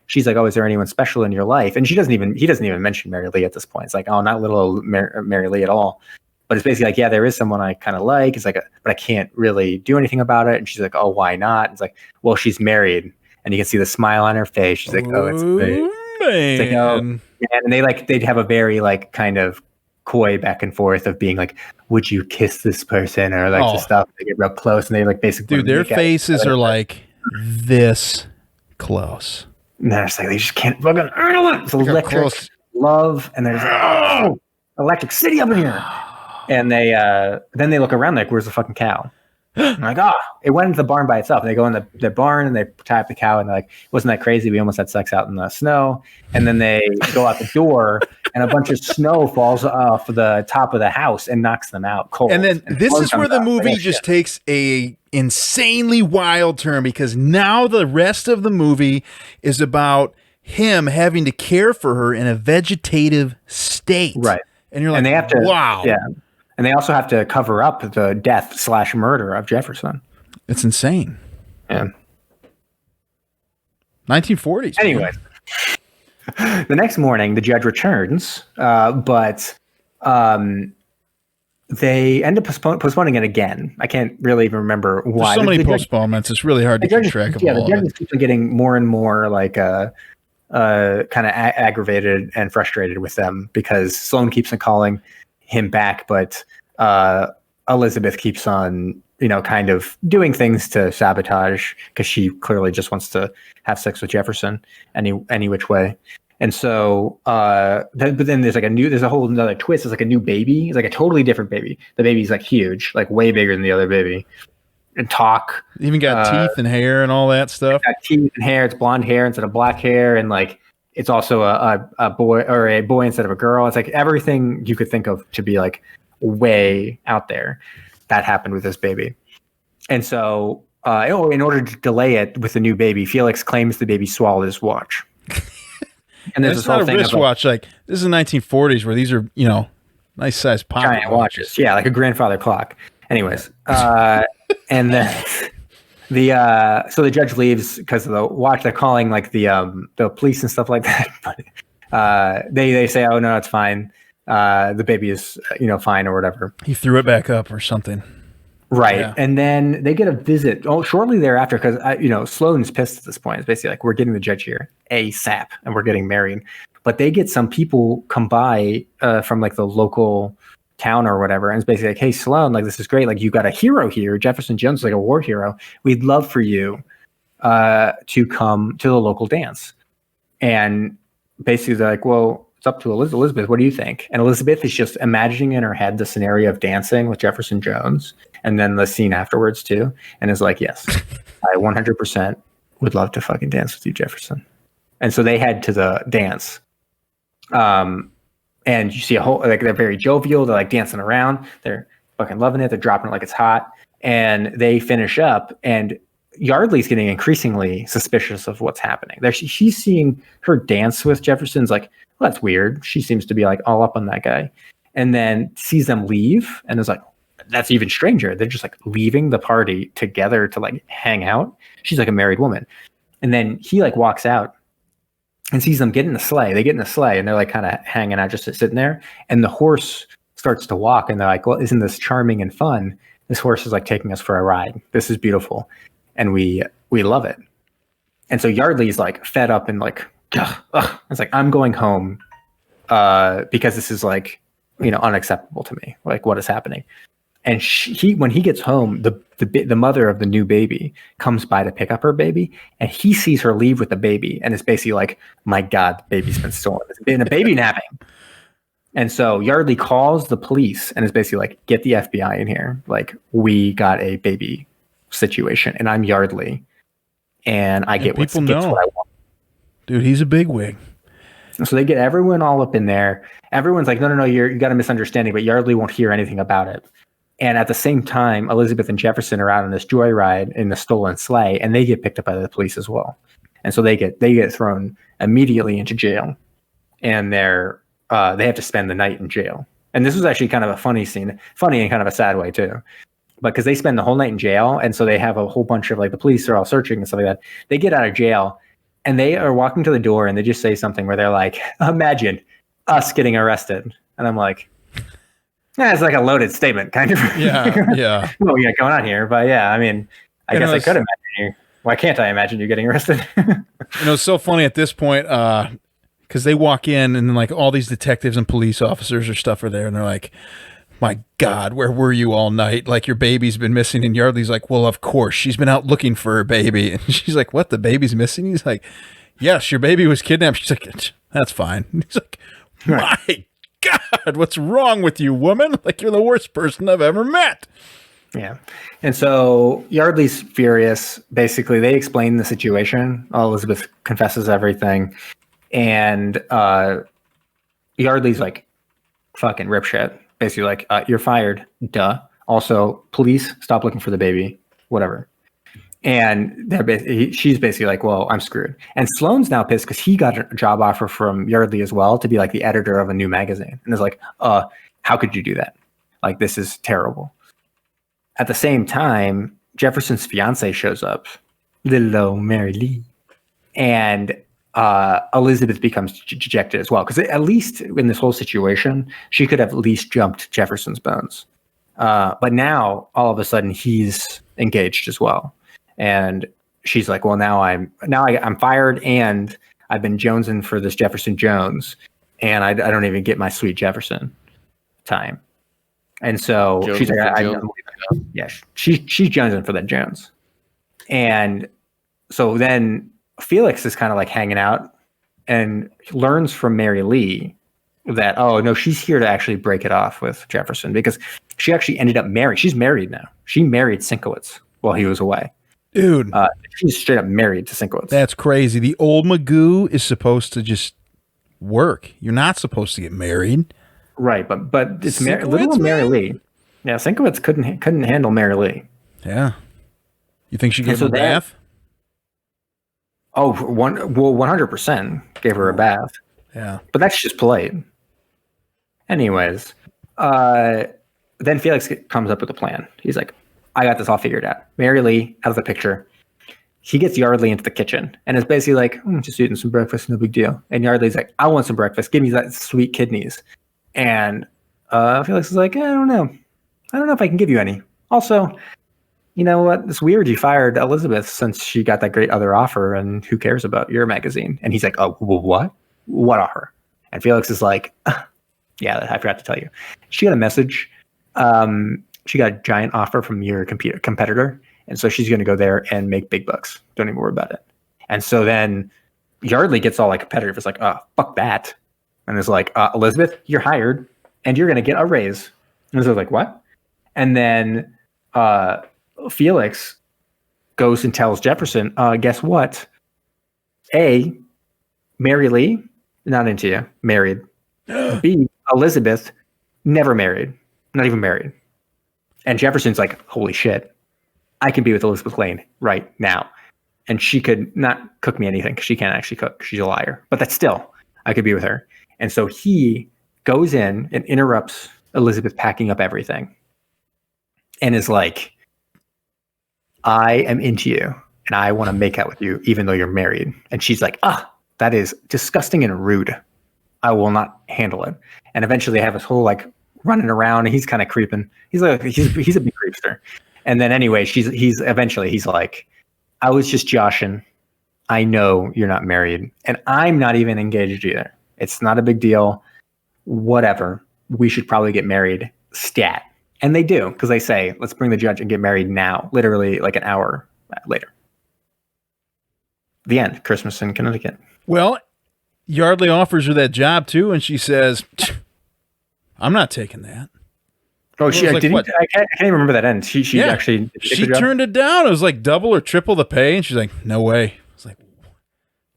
she's like, oh, is there anyone special in your life? And he doesn't even mention Mary Lee at this point. It's like, oh, not little Mary Lee at all. But it's basically like, yeah, there is someone I kind of like. It's like, but I can't really do anything about it. And she's like, oh, why not? It's like, well, she's married. And you can see the smile on her face. She's like, oh, it's fake. It's like, oh, and they'd have a very like kind of coy back and forth of being like, would you kiss this person, or like the stuff. They get real close, and they like basically, dude, their faces are like this close. And they're just like, they just can't fucking handle it. It's electric love, and there's Electric City up in here. And they then they look around like, where's the fucking cow? I'm like, it went into the barn by itself. And they go in the barn and they tie up the cow, and they're like, wasn't that crazy? We almost had sex out in the snow. And then they go out the door, and a bunch of snow falls off the top of the house and knocks them out cold. And then this is where the movie just takes a insanely wild turn, because now the rest of the movie is about him having to care for her in a vegetative state. Right. And you're like, and they have to, wow. Yeah. And they also have to cover up the death/murder of Jefferson. It's insane. Yeah. 1940s. Anyway, the next morning, the judge returns, but they end up postponing it again. I can't really even remember why. There's so many postponements. It's really hard to keep track of all of it. The judge keeps getting more and more like kind of aggravated and frustrated with them, because Sloane keeps on calling him back, but Elizabeth keeps on, kind of doing things to sabotage, because she clearly just wants to have sex with Jefferson any which way. And so, but then there's a whole another twist. It's like a new baby. It's like a totally different baby. The baby's like huge, like way bigger than the other baby, and talk. Even got teeth and hair and all that stuff. Got teeth and hair. It's blonde hair instead of black hair, and like it's also a boy instead of a girl. It's like everything you could think of to be like way out there that happened with this baby. And so, in order to delay it with the new baby, Felix claims the baby swallowed his watch. And there's it's not a wristwatch. Like, this is the 1940s, where these are, nice sized pocket giant watches. Yeah, like a grandfather clock. Anyways, and then so the judge leaves because of the watch. They're calling like the police and stuff like that. But they say, oh no, it's fine. The baby is fine or whatever. He threw it back up or something. Right. Yeah. And then they get a visit shortly thereafter, because Sloane's pissed at this point. It's basically like, we're getting the judge here ASAP and we're getting married. But they get some people come by from like the local town or whatever, and it's basically like, hey Sloane, like this is great, like you got a hero here. Jefferson Jones is like a war hero. We'd love for you to come to the local dance. And basically they're like, well, it's up to Elizabeth. What do you think? And Elizabeth is just imagining in her head the scenario of dancing with Jefferson Jones, and then the scene afterwards too, and is like, yes, I 100% would love to fucking dance with you, Jefferson. And so they head to the dance. And you see a whole, like, they're very jovial. They're like dancing around. They're fucking loving it. They're dropping it like it's hot. And they finish up, and Yardley's getting increasingly suspicious of what's happening. She's seeing her dance with Jefferson's like, well, that's weird. She seems to be like all up on that guy. And then sees them leave and is like, that's even stranger. They're just like leaving the party together to like hang out. She's like a married woman. And then he like walks out and sees them get in the sleigh. They get in the sleigh and they're like kind of hanging out, just sitting there. And the horse starts to walk, and they're like, well, isn't this charming and fun? This horse is like taking us for a ride. This is beautiful. And we love it. And so Yardley's like fed up and like, ugh. It's like, I'm going home because this is like, unacceptable to me. Like, what is happening? And when he gets home, the mother of the new baby comes by to pick up her baby, and he sees her leave with the baby, and it's basically like, my God, the baby's been stolen. It's been a baby napping. And so Yardley calls the police and is basically like, get the FBI in here. Like, we got a baby situation, and I'm Yardley, and I get what I want. Dude, he's a bigwig. So they get everyone all up in there. Everyone's like, no, you got a misunderstanding, but Yardley won't hear anything about it. And at the same time, Elizabeth and Jefferson are out on this joyride in the stolen sleigh, and they get picked up by the police as well. And so they get thrown immediately into jail, and they have to spend the night in jail. And this was actually kind of a funny scene, funny in kind of a sad way too, but because they spend the whole night in jail, and so they have a whole bunch of like the police are all searching and stuff like that. They get out of jail, and they are walking to the door, and they just say something where they're like, "Imagine us getting arrested," and I'm like. Yeah, it's like a loaded statement, kind of. Yeah. Well, going on here, but yeah, I mean, I guess I could imagine you. Why can't I imagine you getting arrested? It's so funny at this point because they walk in and then like all these detectives and police officers or stuff are there, and they're like, "My God, where were you all night? Like your baby's been missing." And Yardley's like, "Well, of course, she's been out looking for her baby." And she's like, "What? The baby's missing?" He's like, "Yes, your baby was kidnapped." She's like, "That's fine." And he's like, "My God, what's wrong with you, woman? Like, you're the worst person I've ever met." Yeah. And so Yardley's furious. Basically, they explain the situation. Elizabeth confesses everything. And Yardley's like, fucking rip shit. Basically, like, you're fired. Duh. Also, police, stop looking for the baby. Whatever. And she's basically like, well, I'm screwed. And Sloane's now pissed because he got a job offer from Yardley as well to be like the editor of a new magazine. And is like, how could you do that? Like, this is terrible. At the same time, Jefferson's fiance shows up, little old Mary Lee. And Elizabeth becomes dejected as well. Because at least in this whole situation, she could have at least jumped Jefferson's bones. But now, all of a sudden, he's engaged as well. And she's like, well, now I'm fired, and I've been jonesing for this Jefferson Jones, and I don't even get my sweet Jefferson time. And so Jones she's like, yeah, she's jonesing for that Jones. And so then Felix is kind of like hanging out and learns from Mary Lee that, oh no, she's here to actually break it off with Jefferson, because she actually ended up married. She's married now. She married Sienkiewicz while he was away. Dude, she's straight up married to Sienkiewicz. That's crazy. The old Magoo is supposed to just work. You're not supposed to get married, right? But it's little Mary Lee. Yeah, Sienkiewicz couldn't handle Mary Lee. Yeah, you think she gave her a bath? 100% gave her a bath. Yeah, but that's just polite. Anyways, then Felix comes up with a plan. He's like, I got this all figured out. Mary Lee out of the picture. He gets Yardley into the kitchen and is basically like, just eating some breakfast, no big deal. And Yardley's like, I want some breakfast. Give me that sweet kidneys. And Felix is like, I don't know if I can give you any. Also, you know what? It's weird you fired Elizabeth since she got that great other offer, and who cares about your magazine? And he's like, oh, what? What offer? And Felix is like, yeah, I forgot to tell you. She got a message. She got a giant offer from your competitor, and so she's going to go there and make big bucks. Don't even worry about it. And so then Yardley gets all like competitive. It's like, fuck that. And it's like, Elizabeth, you're hired, and you're going to get a raise. And so like, what? And then Felix goes and tells Jefferson, guess what? Mary Lee not into you. Married. B, Elizabeth, never married. Not even married. And Jefferson's like, holy shit, I can be with Elizabeth Lane right now. And she could not cook me anything because she can't actually cook. She's a liar. But that's still, I could be with her. And so he goes in and interrupts Elizabeth packing up everything and is like, I am into you and I want to make out with you even though you're married. And she's like, that is disgusting and rude. I will not handle it. And eventually they have this whole like running around and he's kind of creeping. He's a big creepster. And then anyway, he's like, I was just joshing. I know you're not married and I'm not even engaged either. It's not a big deal. Whatever. We should probably get married. Stat. And they do, because they say, let's bring the judge and get married now, literally like an hour later. The end. Christmas in Connecticut. Well, Yardley offers her that job too, and she says, I'm not taking that. Oh, I can't even remember that end. She actually she turned it down. It was like double or triple the pay, and she's like, no way. I was like,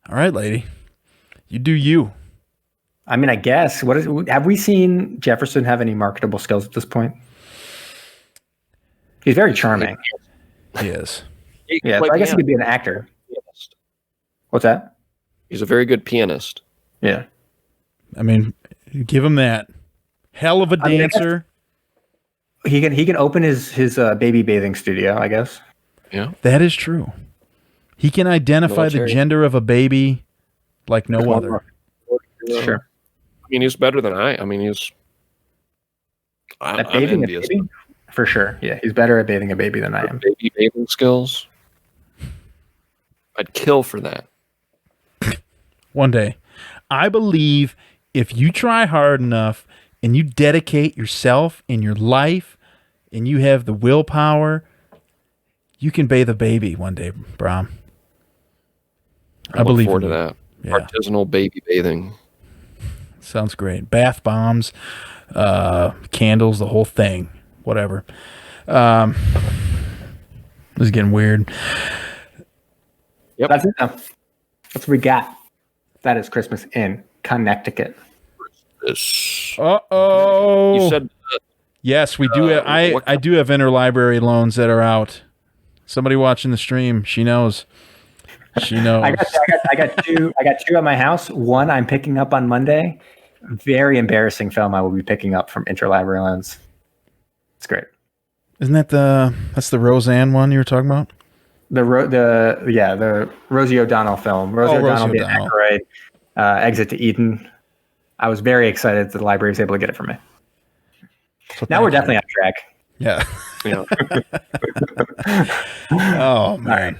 all right, lady, you do you. I mean, I guess. Have we seen Jefferson have any marketable skills at this point? He's very charming. He is. Yeah, so I guess he could be an actor. Pianist. What's that? He's a very good pianist. Yeah. I mean, give him that. Hell of a dancer. He can open his baby bathing studio, I guess. Yeah. That is true. He can identify the gender of a baby like no other. Sure. I mean, he's better than I. I mean, he's. At bathing a baby? For sure. Yeah, he's better at bathing a baby than I am. Baby bathing skills. I'd kill for that. One day. I believe if you try hard enough and you dedicate yourself and your life and you have the willpower, you can bathe a baby one day, Brom. I believe forward to that. Yeah. Artisanal baby bathing. Sounds great. Bath bombs, candles, the whole thing. Whatever. This is getting weird. Yep. That's it. That's what we got. That is Christmas in Connecticut. Uh-oh. You said yes, we do. I do have interlibrary loans that are out. Somebody watching the stream, she knows. She knows. I got two at my house. One I'm picking up on Monday. Very embarrassing film I will be picking up from interlibrary loans. It's great. Isn't that that's the Roseanne one you were talking about? The Rosie O'Donnell film. Rosie O'Donnell being Aykroyd, Exit to Eden. I was very excited that the library was able to get it for me. So now we're definitely on track. Yeah. Oh man. Right.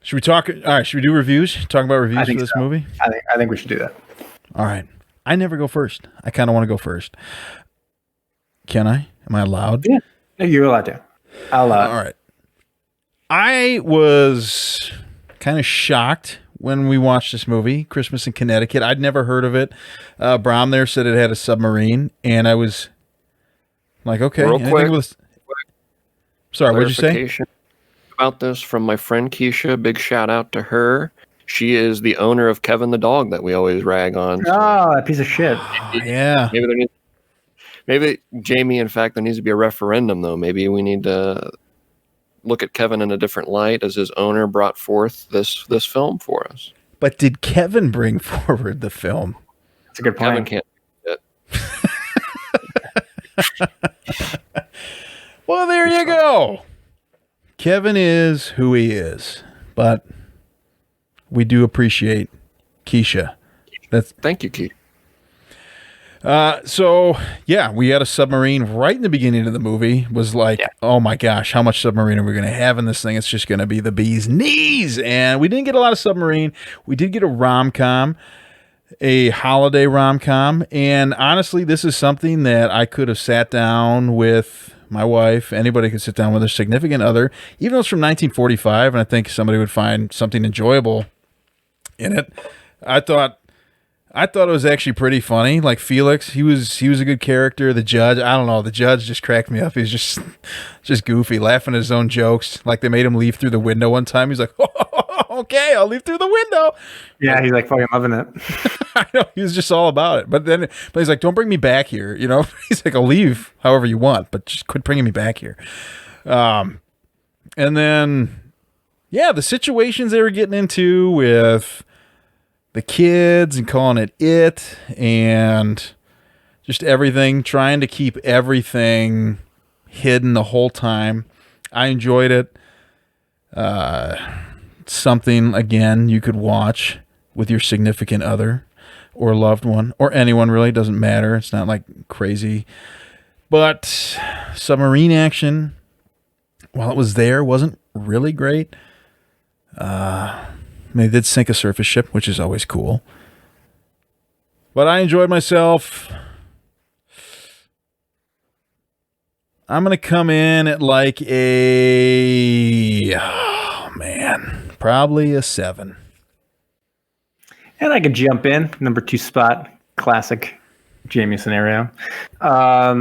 Should we talk? All right. Should we do reviews? Talk about reviews for this movie? I think we should do that. All right. I never go first. I kind of want to go first. Can I? Am I allowed? Yeah. You're allowed to. All right. I was kind of shocked when we watched this movie, Christmas in Connecticut. I'd never heard of it. Brom there said it had a submarine, and I was like, okay. Real quick. Sorry, what did you say? About this from my friend Keisha. Big shout out to her. She is the owner of Kevin the dog that we always rag on. So oh, that piece of shit. Yeah. Maybe Jamie, in fact, there needs to be a referendum, though. Maybe we need to look at Kevin in a different light as his owner brought forth this film for us. But did Kevin bring forward the film? That's a good point. Kevin can't do it. Well, there you go. Kevin is who he is, but we do appreciate Keisha. Thank you, Keisha. So yeah, we had a submarine right in the beginning of the movie. Was like, oh my gosh, how much submarine are we going to have in this thing? It's just going to be the bee's knees. And we didn't get a lot of submarine. We did get a rom-com, a holiday rom-com. And honestly, this is something that I could have sat down with my wife. Anybody could sit down with a significant other, even though it's from 1945. And I think somebody would find something enjoyable in it. I thought it was actually pretty funny. Like Felix, he was a good character. The judge, I don't know. The judge just cracked me up. He's just goofy, laughing at his own jokes. Like they made him leave through the window one time. He's like, Okay, I'll leave through the window. Yeah, he's like fucking loving it. I know, he was just all about it. But he's like, don't bring me back here. He's like, I'll leave however you want, but just quit bringing me back here. And then, yeah, the situations they were getting into with the kids and calling it, and just everything, trying to keep everything hidden the whole time. I enjoyed it. Something, again, you could watch with your significant other or loved one or anyone, really. Doesn't matter. It's not like crazy. But submarine action, while it was there, wasn't really great. They did sink a surface ship, which is always cool. But I enjoyed myself. I'm going to come in at like probably a 7. And I could jump in, number 2 spot, classic Jamie scenario. I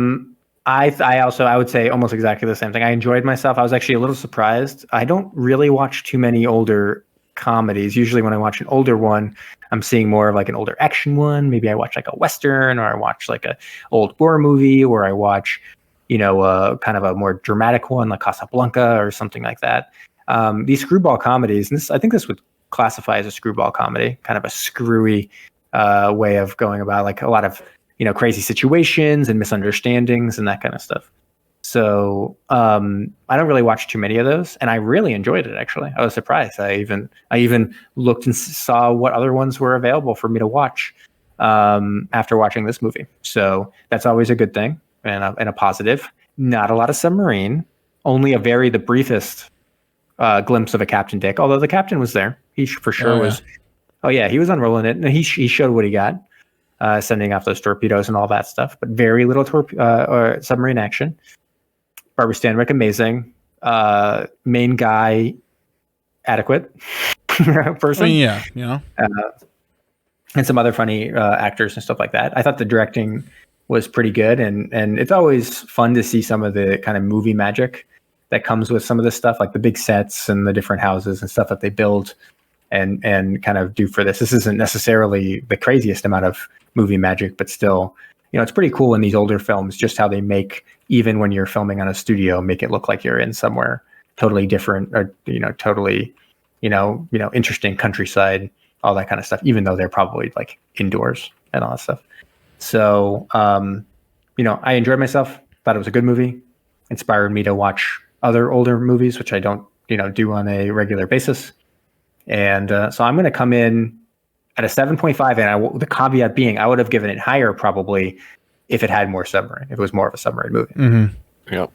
would say almost exactly the same thing. I enjoyed myself. I was actually a little surprised. I don't really watch too many older comedies. Usually when I watch an older one, I'm seeing more of like an older action one. Maybe I watch like a Western, or I watch like a old war movie, or I watch, kind of a more dramatic one like Casablanca or something like that. These screwball comedies, and I think this would classify as a screwball comedy, kind of a screwy way of going about like a lot of, crazy situations and misunderstandings and that kind of stuff. So I don't really watch too many of those, and I really enjoyed it. Actually, I was surprised. I even looked and saw what other ones were available for me to watch after watching this movie. So that's always a good thing and a positive. Not a lot of submarine. Only the briefest glimpse of a Captain Dick. Although the captain was there, he for sure was. Oh yeah, he was unrolling it, and he showed what he got, sending off those torpedoes and all that stuff. But very little or submarine action. Barbara Stanwyck, amazing. Main guy, adequate person. I mean, and some other funny actors and stuff like that. I thought the directing was pretty good, and it's always fun to see some of the kind of movie magic that comes with some of this stuff, like the big sets and the different houses and stuff that they build and kind of do for this. This isn't necessarily the craziest amount of movie magic, but still, it's pretty cool in these older films, just how they make, even when you're filming on a studio, make it look like you're in somewhere totally different or, totally, interesting countryside, all that kind of stuff, even though they're probably like indoors and all that stuff. So, I enjoyed myself, thought it was a good movie, inspired me to watch other older movies, which I don't, do on a regular basis. And so I'm going to come in at a 7.5, and the caveat being, I would have given it higher probably if it had more submarine, if it was more of a submarine movie. Mm-hmm. Yep.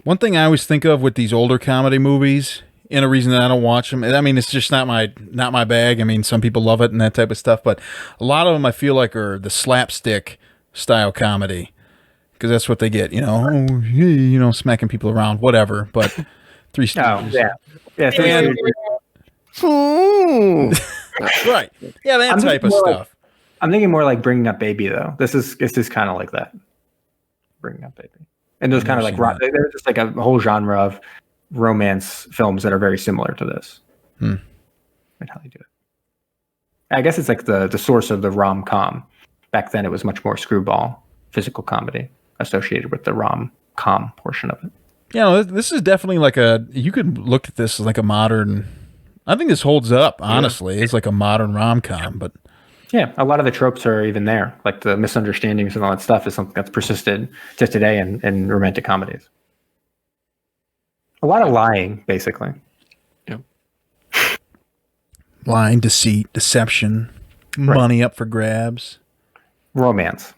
One thing I always think of with these older comedy movies, and a reason that I don't watch them, I mean, it's just not my bag. I mean, some people love it and that type of stuff, but a lot of them I feel like are the slapstick style comedy, because that's what they get, smacking people around, whatever. But Three Stooges. Right. Yeah, that type of stuff. I'm thinking more like Bringing Up Baby, though. This is kind of like that. Bringing Up Baby. And those kind of like, they're just like a whole genre of romance films that are very similar to this. And how they do it. I guess it's like the source of the rom-com. Back then it was much more screwball, physical comedy associated with the rom-com portion of it. Yeah, this is definitely like you could look at this as like a modern, I think this holds up, honestly. Yeah. It's like a modern rom-com, but yeah, a lot of the tropes are even there. Like the misunderstandings and all that stuff is something that's persisted to today in romantic comedies. A lot of lying, basically. Yeah. Lying, deceit, deception, money up for grabs. Romance.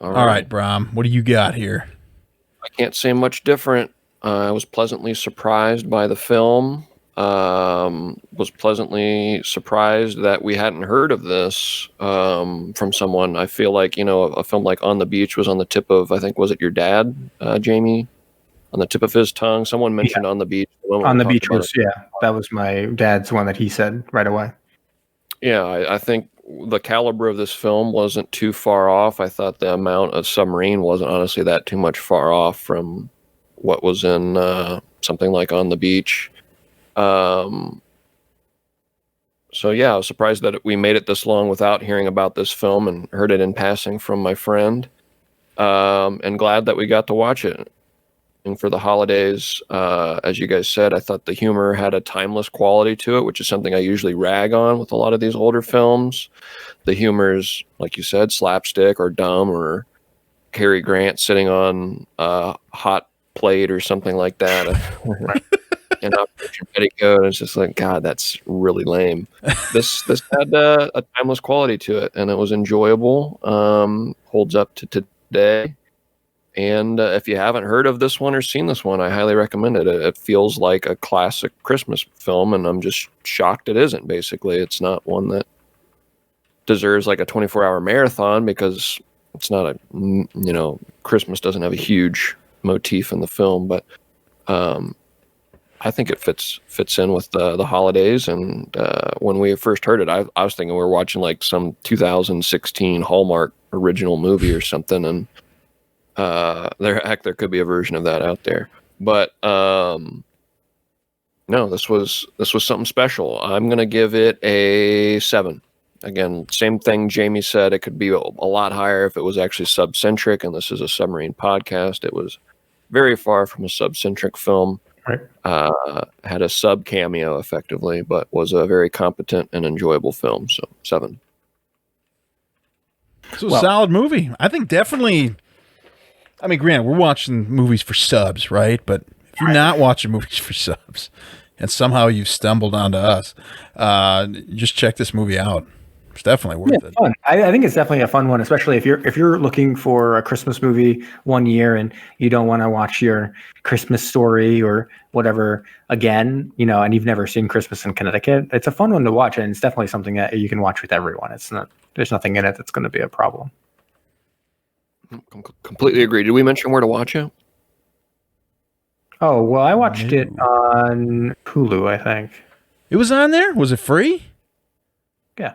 All right, Brom, what do you got here? I can't say much different. I was pleasantly surprised by the film. Was pleasantly surprised that we hadn't heard of this from someone. I feel like, a film like On the Beach was on the tip of, I think, was it your dad, Jamie? On the tip of his tongue. Someone mentioned On the Beach. On the Beach was, that was my dad's one that he said right away. Yeah, I think the caliber of this film wasn't too far off. I thought the amount of submarine wasn't honestly that too much far off from what was in something like On the Beach. So yeah, I was surprised that we made it this long without hearing about this film, and heard it in passing from my friend. And glad that we got to watch it. And for the holidays, as you guys said, I thought the humor had a timeless quality to it, which is something I usually rag on with a lot of these older films. The humor is, like you said, slapstick or dumb, or Cary Grant sitting on a hot plate or something like that. And Operation Petticoat, it's just like, God, that's really lame. This had a timeless quality to it, and it was enjoyable. Holds up to today. And if you haven't heard of this one or seen this one, I highly recommend it. It feels like a classic Christmas film, and I'm just shocked it isn't. Basically, it's not one that deserves like a 24-hour marathon, because it's not Christmas doesn't have a huge motif in the film, but I think it fits in with the holidays. And when we first heard it, I was thinking we were watching like some 2016 Hallmark original movie or something, and there could be a version of that out there. But no, this was something special. I'm gonna give it a 7. Again, same thing Jamie said. It could be a lot higher if it was actually sub-centric, and this is a submarine podcast. It was very far from a sub-centric film. Right. Had a sub cameo effectively, but was a very competent and enjoyable film. So 7. So solid movie. I think definitely. I mean, granted, we're watching movies for subs, right? But if you're not watching movies for subs, and somehow you've stumbled onto us, just check this movie out. It's definitely worth it. Fun. I think it's definitely a fun one, especially if you're looking for a Christmas movie one year and you don't want to watch your Christmas Story or whatever again, and you've never seen Christmas in Connecticut. It's a fun one to watch, and it's definitely something that you can watch with everyone. There's nothing in it that's going to be a problem. Completely agree. Did we mention where to watch it? Oh, well, I watched it on Hulu, I think. It was on there? Was it free? Yeah.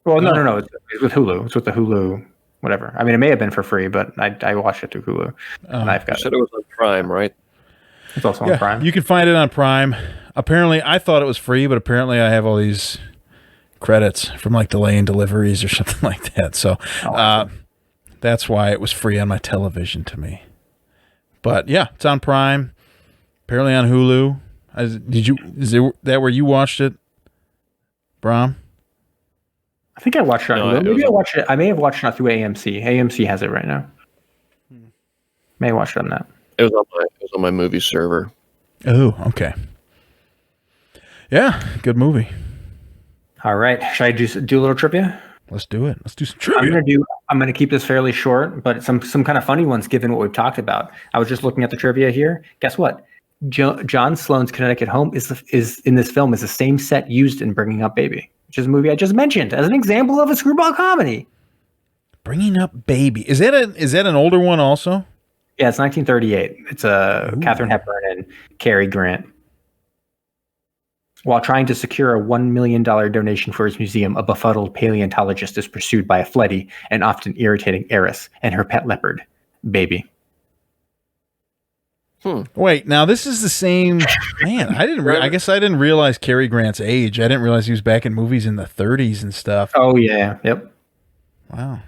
Well, no. It's with Hulu. It's with the Hulu, whatever. I mean, it may have been for free, but I watched it through Hulu, and I've got it. You said it was on Prime, right? It's also on Prime. You can find it on Prime. Apparently, I thought it was free, but apparently I have all these credits from like delay in deliveries or something like that. So that's why it was free on my television to me. But yeah, it's on Prime. Apparently on Hulu. Is that where you watched it, Brom? I think I watched it on Hulu. Maybe I watched it. I may have watched it through AMC. AMC has it right now. May have watched it on that. It was on my movie server. Oh, okay. Yeah, good movie. All right. Should I do a little trivia? Let's do it. Let's do some trivia. I'm gonna keep this fairly short, but some kind of funny ones given what we've talked about. I was just looking at the trivia here. Guess what? John Sloan's Connecticut home is in this film is the same set used in Bringing Up Baby, which is a movie I just mentioned as an example of a screwball comedy. Bringing Up Baby. Is that an older one also? Yeah, it's 1938. It's Katharine Hepburn and Cary Grant. While trying to secure a $1 million donation for his museum, a befuddled paleontologist is pursued by a flighty and often irritating heiress and her pet leopard, Baby. Wait, now this is the same man. I guess I didn't realize Cary Grant's age. I didn't realize he was back in movies in the 30s and stuff. Oh yeah, yep. Wow.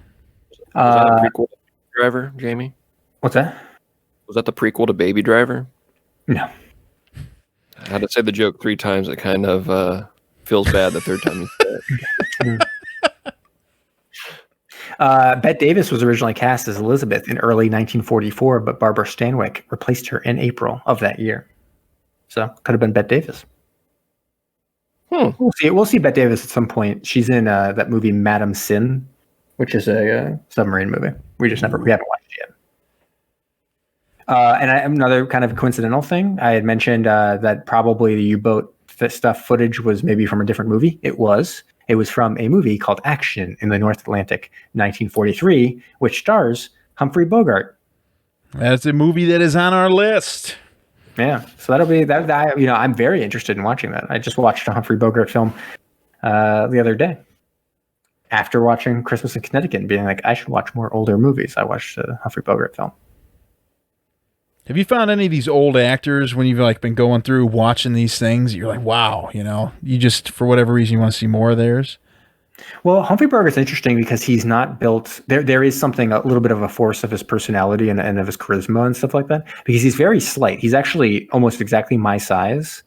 Was that a prequel to Baby Driver, Jamie? What's that? Was that the prequel to Baby Driver? No. I had to say the joke 3 times. It kind of feels bad the third time you say it. Bette Davis was originally cast as Elizabeth in early 1944, but Barbara Stanwyck replaced her in April of that year. So could have been Bette Davis. We'll see Bette Davis at some point. She's in that movie Madam Sin, which is a submarine movie. We haven't watched it yet. And another kind of coincidental thing, I had mentioned that probably the U-boat footage was maybe from a different movie. It was from a movie called Action in the North Atlantic, 1943, which stars Humphrey Bogart. That's a movie that is on our list. Yeah, so that'll be that. I'm very interested in watching that. I just watched a Humphrey Bogart film the other day. After watching Christmas in Connecticut and being like, I should watch more older movies, I watched a Humphrey Bogart film. Have you found any of these old actors when you've like been going through watching these things, you're like, wow, you just, for whatever reason, you want to see more of theirs? Well, Humphrey Bogart is interesting because he's not built. There is something, a little bit of a force of his personality and of his charisma and stuff like that. Because he's very slight. He's actually almost exactly my size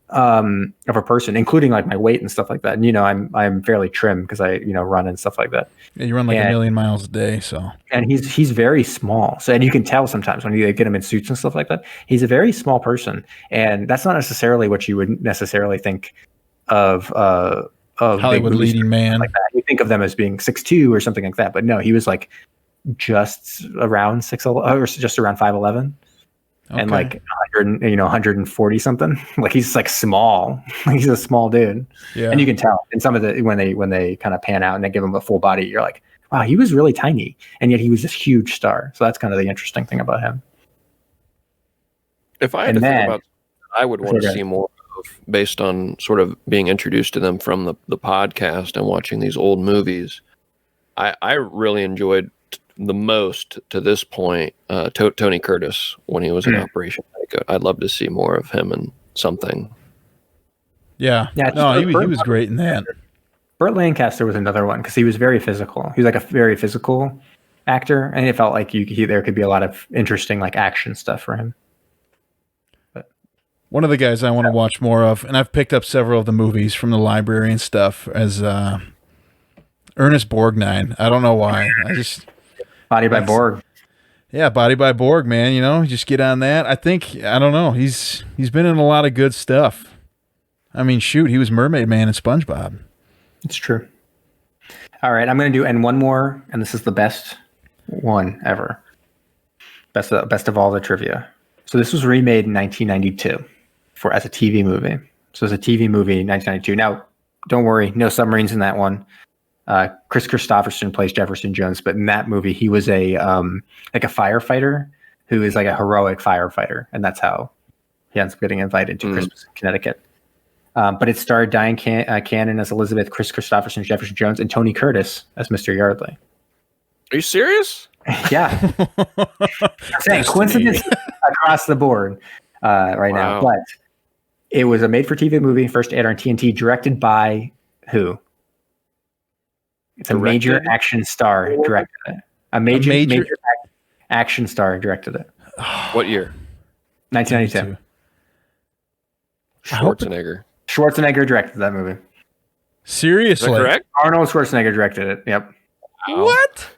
of a person, including like my weight and stuff like that. And I'm fairly trim because I run and stuff like that. Yeah, you run like a million miles a day, so. And he's very small. So, and you can tell sometimes when you get him in suits and stuff like that. He's a very small person, and that's not necessarily what you would necessarily think of Hollywood leading man. Like that. You think of them as being 6'2" or something like that, but no, he was like just around 6'11" or just around 5'11", and like 140 something. Like he's like small. He's a small dude, and you can tell in some of the when they kind of pan out and they give him a full body. You're like, wow, he was really tiny, and yet he was this huge star. So that's kind of the interesting thing about him. If I had to think about, I would want to see more. Based on sort of being introduced to them from the podcast and watching these old movies, I really enjoyed the most to this point Tony Curtis when he was in Operation Connecticut. I'd love to see more of him in something. Yeah. No, he was great in that. Burt Lancaster was another one because he was very physical. He was like a very physical actor, and it felt like there could be a lot of interesting like action stuff for him. One of the guys I want to watch more of, and I've picked up several of the movies from the library and stuff, as Ernest Borgnine. I don't know why. Body by Borg. Yeah, Body by Borg, man. Just get on that. I don't know. He's been in a lot of good stuff. I mean, shoot, he was Mermaid Man in SpongeBob. It's true. All right, I'm going to do one more, and this is the best one ever. Best of all the trivia. So this was remade in 1992. As a TV movie. So it's a TV movie in 1992. Now, don't worry, no submarines in that one. Chris Christopherson plays Jefferson Jones, but in that movie, he was a firefighter who is like a heroic firefighter, and that's how he ends up getting invited to Christmas in Connecticut. But it starred Diane Cannon as Elizabeth, Chris Christopherson as Jefferson Jones, and Tony Curtis as Mr. Yardley. Are you serious? Yeah. I'm saying coincidence across the board now, but it was a made-for-TV movie, first aired on TNT, directed by who? It's a major action star directed it. A major action star directed it. What year? 1992. Schwarzenegger directed that movie. Seriously? Is that correct? Arnold Schwarzenegger directed it. Yep. Wow. What?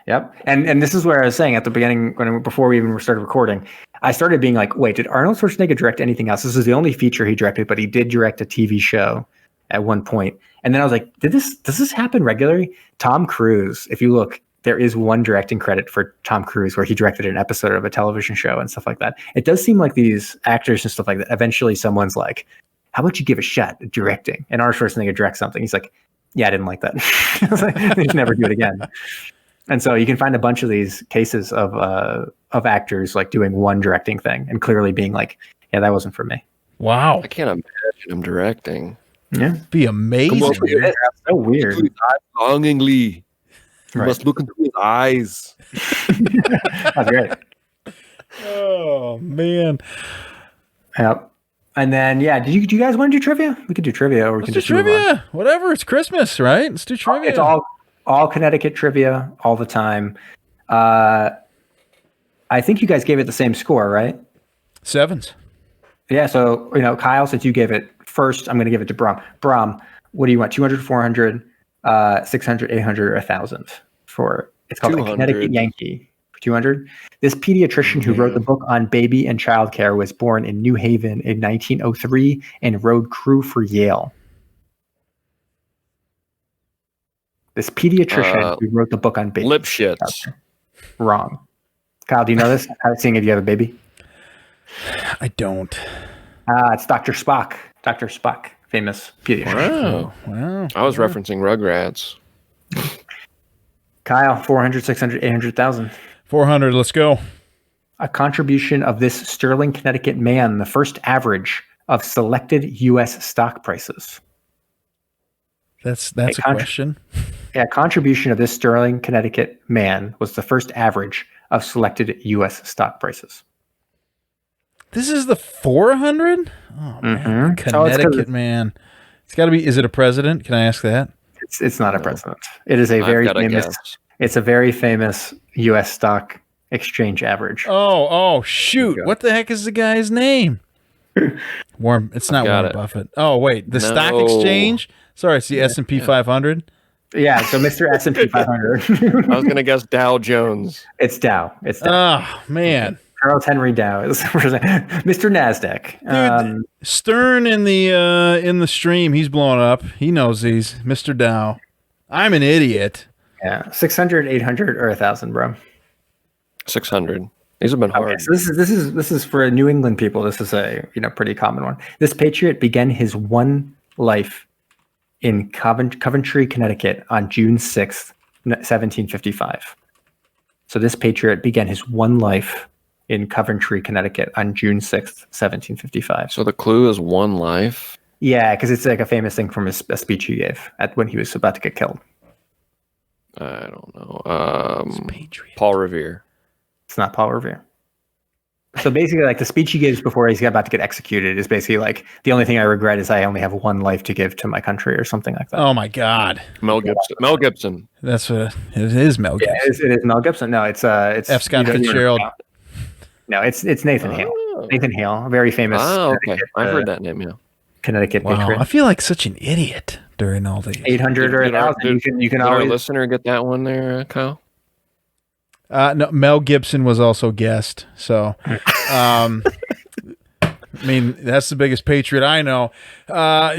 Yep. And this is where I was saying at the beginning, before we even started recording, I started being like, wait, did Arnold Schwarzenegger direct anything else? This is the only feature he directed, but he did direct a TV show at one point. And then I was like, does this happen regularly? Tom Cruise, if you look, there is one directing credit for Tom Cruise where he directed an episode of a television show and stuff like that. It does seem like these actors and stuff like that, eventually someone's like, how about you give a shot at directing? And Arnold Schwarzenegger directs something. He's like, yeah, I didn't like that. They should never do it again. And so you can find a bunch of these cases of actors like doing one directing thing and clearly being like, yeah, that wasn't for me. Wow. I can't imagine him directing. Yeah. Be amazing. That's so weird. Longingly. You must look into his eyes. That's great. Oh, man. Yep. And then, yeah, do you guys want to do trivia? We could do trivia, or we can Let's just do trivia. Whatever. It's Christmas, right? Let's do trivia. It's all Connecticut trivia all the time. I think you guys gave it the same score, right? 7s. Yeah. So, Kyle, since you gave it first, I'm going to give it to Brom. Brom, what do you want? 200, 400, 600, 800, or 1,000 for? It's called 200. The Connecticut Yankee. 200. This pediatrician who wrote the book on baby and childcare was born in New Haven in 1903 and rode crew for Yale. This pediatrician who wrote the book on baby. Lipschitz. Wrong. Kyle, do you know this? I'm seeing if you have a baby. I don't. It's Dr. Spock. Dr. Spock, famous pediatrician. Wow. I was referencing Rugrats. Kyle, 400, 600, 800,000. 400. Let's go. A contribution of this sterling Connecticut man, the first average of selected U.S. stock prices. That's a question. Yeah, contribution of this sterling Connecticut man was the first average of selected U.S. stock prices. This is the 400? Oh, man. Connecticut, man. It's got to be. Is it a president? Can I ask that? It's not a president. It is a very famous. It's a very famous U.S. stock exchange average. Oh, shoot. What the heck is the guy's name? It's not Warren Buffett. Oh, wait. The stock exchange? Sorry, it's the S&P 500. Yeah, so Mr. S&P 500. I was going to guess Dow Jones. It's Dow. Oh, man. Charles Henry Dow is Mr. NASDAQ. Dude, Stern in the stream, he's blowing up. He knows these. Mr. Dow. I'm an idiot. Yeah, 600, 800, or 1,000, bro. 600. These have been hard. Okay, so this is for New England people. This is a pretty common one. This patriot began his one life in Coventry, Connecticut on June 6th, 1755. So this patriot began his one life in Coventry, Connecticut on June 6th, 1755. So the clue is one life? Yeah, because it's like a famous thing from a speech he gave when he was about to get killed. I don't know. Paul Revere. It's not Paul Revere. So basically, like the speech he gives before he's about to get executed is basically like, the only thing I regret is I only have one life to give to my country, or something like that. Oh my God. Mel Gibson. That's what it is. Mel Gibson. Yeah, it is Mel Gibson. No, it's F. Scott Fitzgerald. No, it's Nathan Hale. Nathan Hale, a very famous. Oh, okay. I've heard that name. Yeah. Connecticut Wow, patriot. I feel like such an idiot during all these. 800 or 1,000. You can always. Our listener get that one there, Kyle? No, Mel Gibson was also guest. So, I mean, that's the biggest patriot I know.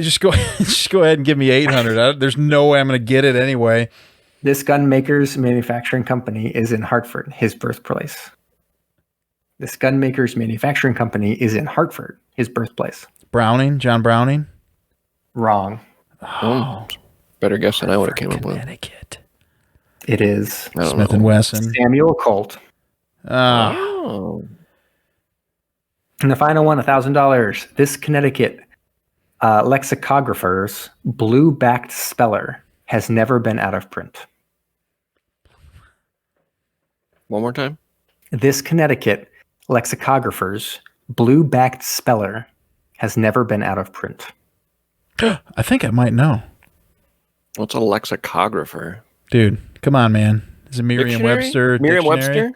Just go ahead and give me 800. There's no way I'm going to get it anyway. This gun maker's manufacturing company is in Hartford, his birthplace. This gun maker's manufacturing company is in Hartford, his birthplace. John Browning? Wrong. Oh, better guess than I would have came up with. Connecticut. It is Smith and Wesson. Samuel Colt. Oh. And the final one, $1,000. This Connecticut lexicographer's blue-backed speller has never been out of print. One more time. This Connecticut lexicographer's blue-backed speller has never been out of print. I think I might know. What's a lexicographer? Dude, come on, man. Is it Merriam-Webster? Merriam-Webster?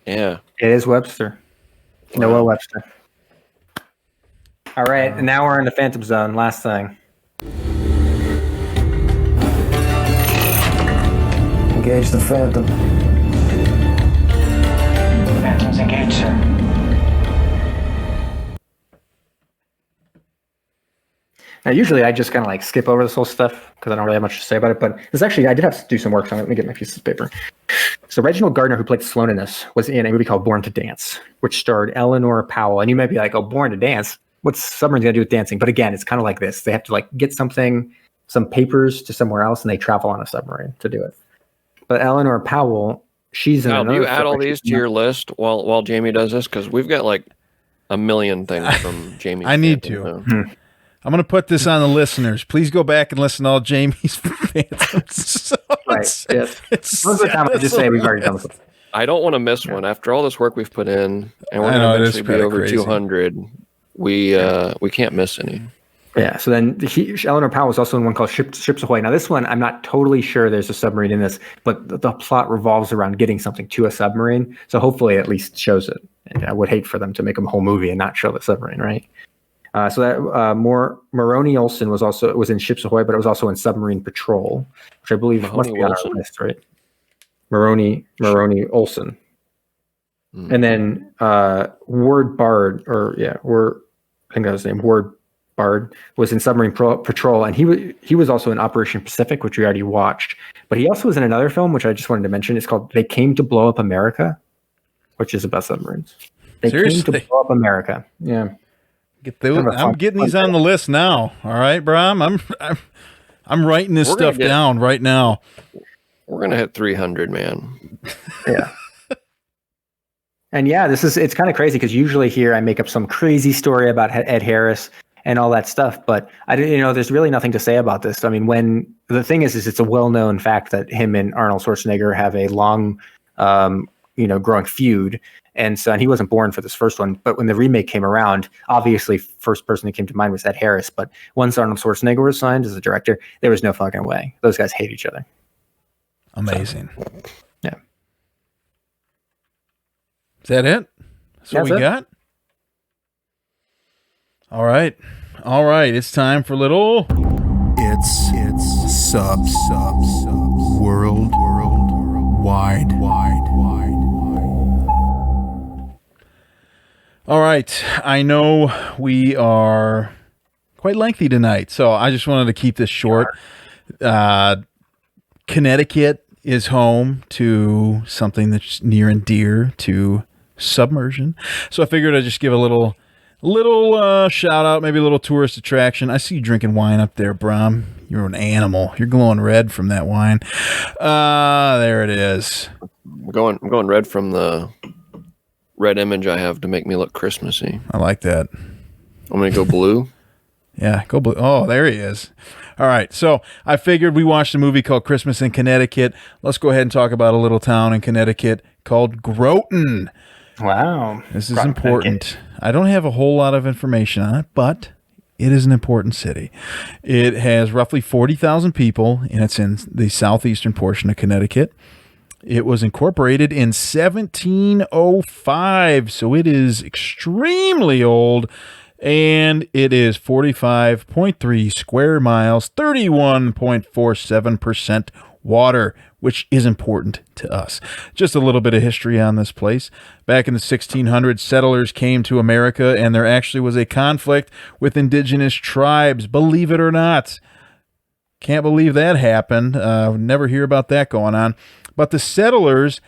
Yeah. It is Webster. Wow. Noah Webster. All right, and now we're in the Phantom Zone. Last thing. Engage the Phantom. Phantoms engaged, sir. Now, usually I just kind of like skip over this whole stuff because I don't really have much to say about it, but this actually, I did have to do some work, so let me get my piece of paper. So Reginald Gardner, who played Sloane in this, was in a movie called Born to Dance, which starred Eleanor Powell. And you might be like, oh, Born to Dance? What's submarine going to do with dancing? But again, it's kind of like this. They have to like get some papers to somewhere else, and they travel on a submarine to do it. But Eleanor Powell, she's in Now, another. do you add all these to your list while Jamie does this? Because we've got like a million things from Jamie. I need to. I'm going to put this on the listeners. Please go back and listen to all Jamie's Phantoms. Right. Yes. Most of the time, I just say we've already done this. I don't want to miss one. After all this work we've put in, and we're going to eventually be over crazy. 200, we can't miss any. Yeah. So then Eleanor Powell was also in one called Ships Ahoy. Now, this one, I'm not totally sure there's a submarine in this, but the plot revolves around getting something to a submarine. So hopefully it at least shows it. And I would hate for them to make a whole movie and not show the submarine, right? So that Maroney Olson was in Ships Ahoy, but it was also in Submarine Patrol, which I believe must be on our list, right? Maroney Olson. And then Ward Bard, I think that was his name, Ward Bard, was in Submarine Patrol, and he was also in Operation Pacific, which we already watched. But he also was in another film, which I just wanted to mention. It's called They Came to Blow Up America, which is about submarines. Came to blow up America. Yeah. I'm getting these on the list now. All right, Bram. I'm writing this stuff down right now. We're gonna hit 300, man. Yeah. And yeah, it's kind of crazy because usually here I make up some crazy story about Ed Harris and all that stuff, but there's really nothing to say about this. I mean, when the thing is it's a well-known fact that him and Arnold Schwarzenegger have a long growing feud. And so, and he wasn't born for this first one, but when the remake came around, obviously first person that came to mind was Ed Harris. But once Arnold Schwarzenegger was signed as a director, there was no fucking way. Those guys hate each other. Amazing. So, yeah. Is that it? That's what we got? All right. It's time for little. It's sub world wide. All right. I know we are quite lengthy tonight, so I just wanted to keep this short. Connecticut is home to something that's near and dear to Submersion. So I figured I'd just give a little shout out, maybe a little tourist attraction. I see you drinking wine up there, Brom. You're an animal. You're glowing red from that wine. There it is. I'm going red from the red image I have to make me look Christmassy. I like that. I'm going to go blue. Yeah, go blue. Oh, there he is. All right, so I figured we watched a movie called Christmas in Connecticut. Let's go ahead and talk about a little town in Connecticut called Groton. Wow. This is important. I don't have a whole lot of information on it, but it is an important city. It has roughly 40,000 people, and it's in the southeastern portion of Connecticut. It was incorporated in 1705, so it is extremely old, and it is 45.3 square miles, 31.47% water, which is important to us. Just a little bit of history on this place. Back in the 1600s, settlers came to America, and there actually was a conflict with indigenous tribes, believe it or not. Can't believe that happened. Never hear about that going on. But the settlers,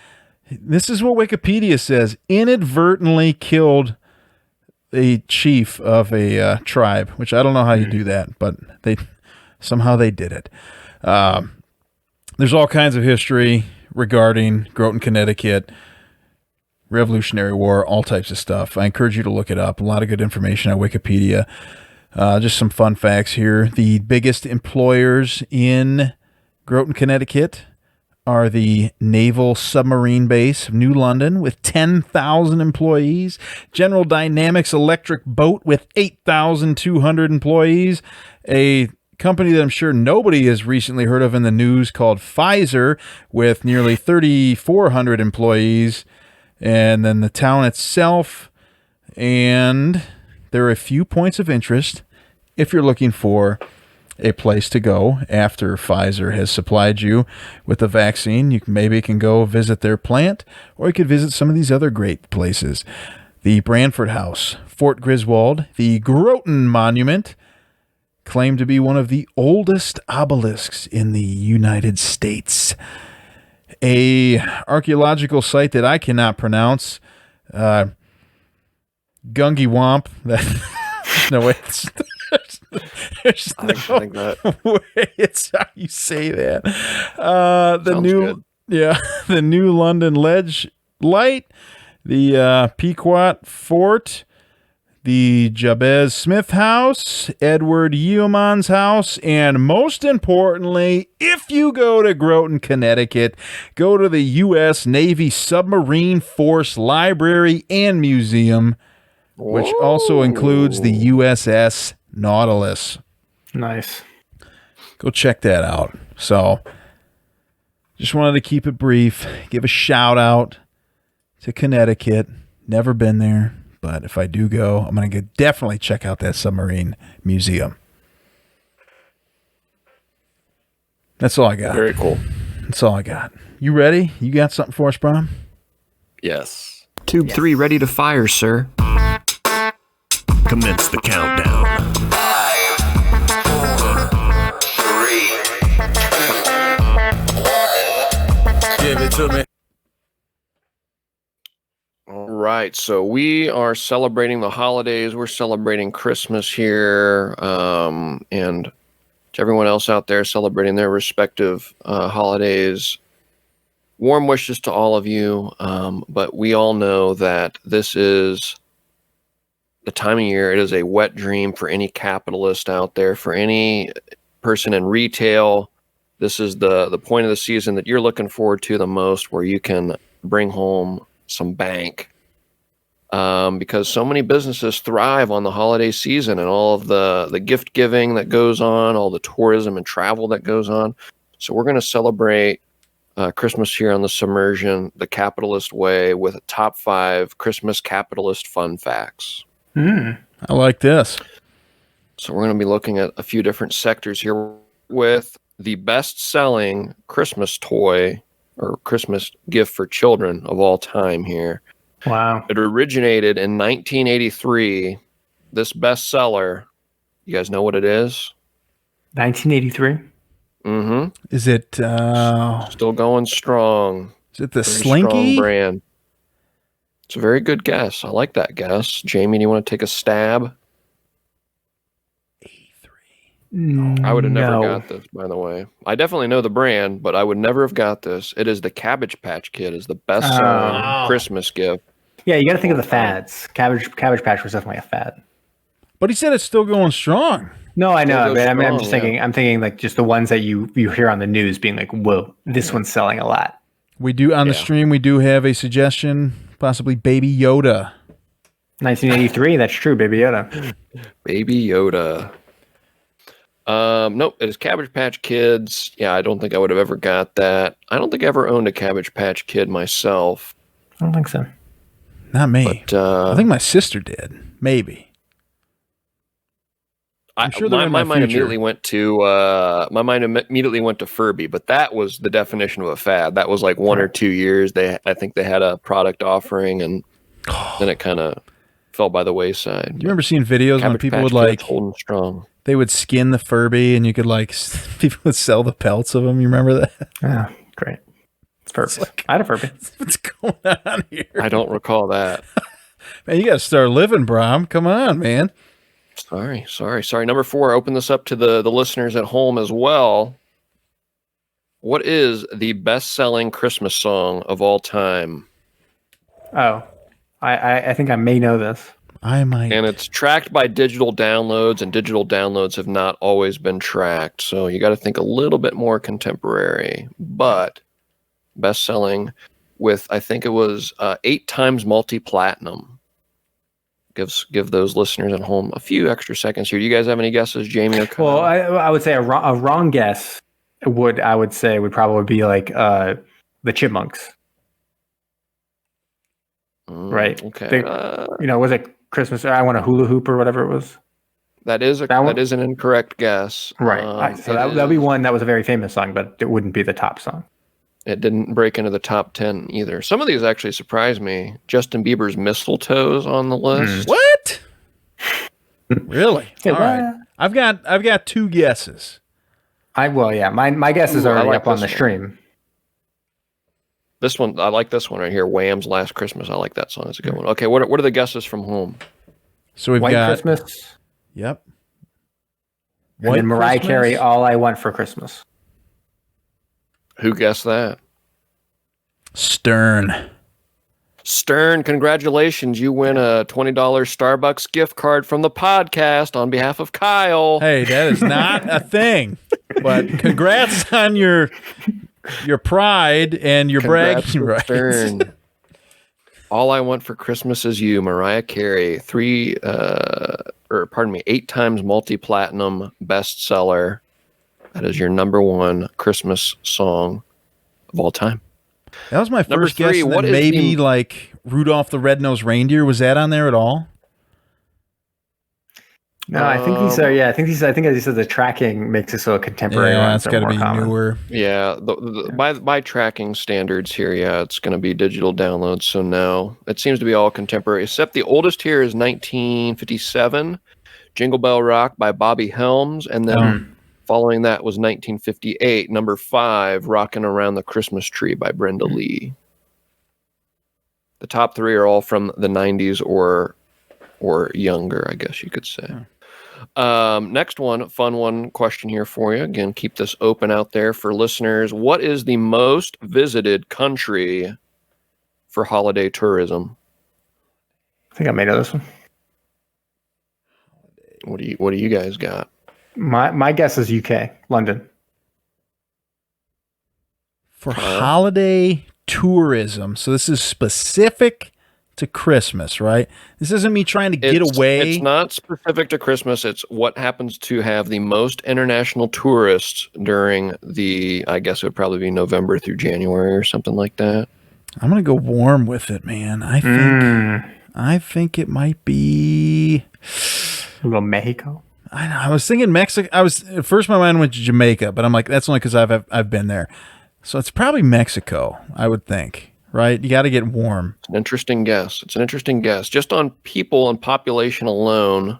this is what Wikipedia says, inadvertently killed a chief of a tribe, which I don't know how you do that, but somehow they did it. There's all kinds of history regarding Groton, Connecticut, Revolutionary War, all types of stuff. I encourage you to look it up. A lot of good information on Wikipedia. Just some fun facts here. The biggest employers in Groton, Connecticut are the Naval Submarine Base of New London with 10,000 employees, General Dynamics Electric Boat with 8,200 employees, a company that I'm sure nobody has recently heard of in the news called Pfizer with nearly 3,400 employees, and then the town itself. And there are a few points of interest if you're looking for a place to go after Pfizer has supplied you with the vaccine. You maybe can go visit their plant, or you could visit some of these other great places. The Branford House, Fort Griswold, the Groton Monument, claimed to be one of the oldest obelisks in the United States. A archaeological site that I cannot pronounce, Gungy Womp. No way. There's I think that way it's how you say that. The New London Ledge Light, the Pequot Fort, the Jabez Smith House, Edward Yeoman's house, and most importantly, if you go to Groton, Connecticut, go to the U.S. Navy Submarine Force Library and Museum, which also includes the USS Nautilus. Nice. Go check that out. So, just wanted to keep it brief, give a shout out to Connecticut. Never been there, but if I do go, I'm going to definitely check out that submarine museum. That's all I got. very cool. That's all I got. You ready? You got something for us, Brom? Yes. Tube 3 ready to fire, sir. Commence the countdown. 5, 4, 3. Give it to me. All right. So we are celebrating the holidays. We're celebrating Christmas here. And to everyone else out there celebrating their respective holidays, warm wishes to all of you. But we all know that this is the time of year. It is a wet dream for any capitalist out there, for any person in retail. This is the point of the season that you're looking forward to the most, where you can bring home some bank. Because so many businesses thrive on the holiday season and all of the gift giving that goes on, all the tourism and travel that goes on. So we're going to celebrate Christmas here on the Submersion the capitalist way with a top 5 Christmas capitalist fun facts. I like this. So we're going to be looking at a few different sectors here with the best-selling Christmas toy or Christmas gift for children of all time here. Wow. It originated in 1983. This bestseller, you guys know what it is? 1983. Mm-hmm. Is it Still going strong. Is it the Very Slinky strong brand? It's a very good guess. I like that guess. Jamie, do you want to take a stab? 83. I would have never got this, by the way. I definitely know the brand, but I would never have got this. It is the Cabbage Patch Kid. Is the best-selling Christmas gift. Yeah, you got to think of the fads. Cabbage Patch was definitely a fad. But he said it's still going strong. No, I know, but I'm strong, just thinking. I'm thinking like just the ones that you hear on the news, being like, "Whoa, this one's selling a lot." We do on the stream. We do have a suggestion, possibly Baby Yoda. 1983. That's true, Baby Yoda. Baby Yoda. Nope, it is Cabbage Patch Kids. Yeah, I don't think I would have ever got that. I don't think I ever owned a Cabbage Patch Kid myself. I don't think so. Not me. But, I think my sister did. Maybe. I'm sure my mind immediately went to Furby, but that was the definition of a fad. That was like 1 or 2 years. I think they had a product offering, and then it kind of fell by the wayside. You remember seeing videos when people would like holding strong? They would skin the Furby, and you could like people would sell the pelts of them. You remember that? Yeah, great. It's perfect. Like, I had a Furby. What's going on here? I don't recall that. Man, you got to start living, Brom. Come on, man. Sorry. Number 4, open this up to the listeners at home as well. What is the best-selling Christmas song of all time? Oh, I think I may know this. I might. And it's tracked by digital downloads, and digital downloads have not always been tracked. So you got to think a little bit more contemporary. But best-selling with, I think it was 8 times multi-platinum. Give those listeners at home a few extra seconds here. Do you guys have any guesses, Jamie or Kyle? Well, I would say a wrong guess would probably be like the Chipmunks. Right. Okay. Was it Christmas? I want a hula hoop or whatever it was. That is an incorrect guess. Right. So that'd be one that was a very famous song, but it wouldn't be the top song. It didn't break into the top 10 either. Some of these actually surprised me. Justin Bieber's Mistletoe's on the list. What? Really? All right. I've got 2 guesses. My guess is already up on the stream. This one, I like this one right here. Wham's Last Christmas. I like that song. It's a good one. Okay, what are the guesses from home? So we've White got Christmas. Yep. And then Mariah Carey, All I Want for Christmas. Who guessed that? Stern, congratulations. You win a $20 Starbucks gift card from the podcast on behalf of Kyle. Hey, that is not a thing. But congrats on your pride and your bragging rights. Stern. All I Want for Christmas Is You, Mariah Carey. 8 times multi-platinum bestseller. That is your number 1 Christmas song of all time. That was my Number first guess. 3, what is maybe like Rudolph the Red-Nosed Reindeer. Was that on there at all? No, I think these are. Yeah, I think as you said, the tracking makes it so contemporary. Yeah, it's got to be newer. Yeah, by tracking standards here, it's going to be digital downloads. So no, it seems to be all contemporary. Except the oldest here is 1957, Jingle Bell Rock by Bobby Helms, and then. Following that was 1958, number 5, Rockin' Around the Christmas Tree by Brenda Lee. The top 3 are all from the 90s or younger, I guess you could say. Next one, fun one question here for you. Again, keep this open out there for listeners. What is the most visited country for holiday tourism? I think I may know this one. What do you guys got? My guess is UK, London. For holiday tourism. So this is specific to Christmas, right? This isn't me trying to get away. It's not specific to Christmas. It's what happens to have the most international tourists during I guess it would probably be November through January or something like that. I'm going to go warm with it, man. I think it might be... We'll go Mexico. I know. I was thinking Mexico. At first my mind went to Jamaica, but I'm like, that's only because I've been there. So it's probably Mexico, I would think. Right? You got to get warm. It's an interesting guess. Just on people and population alone,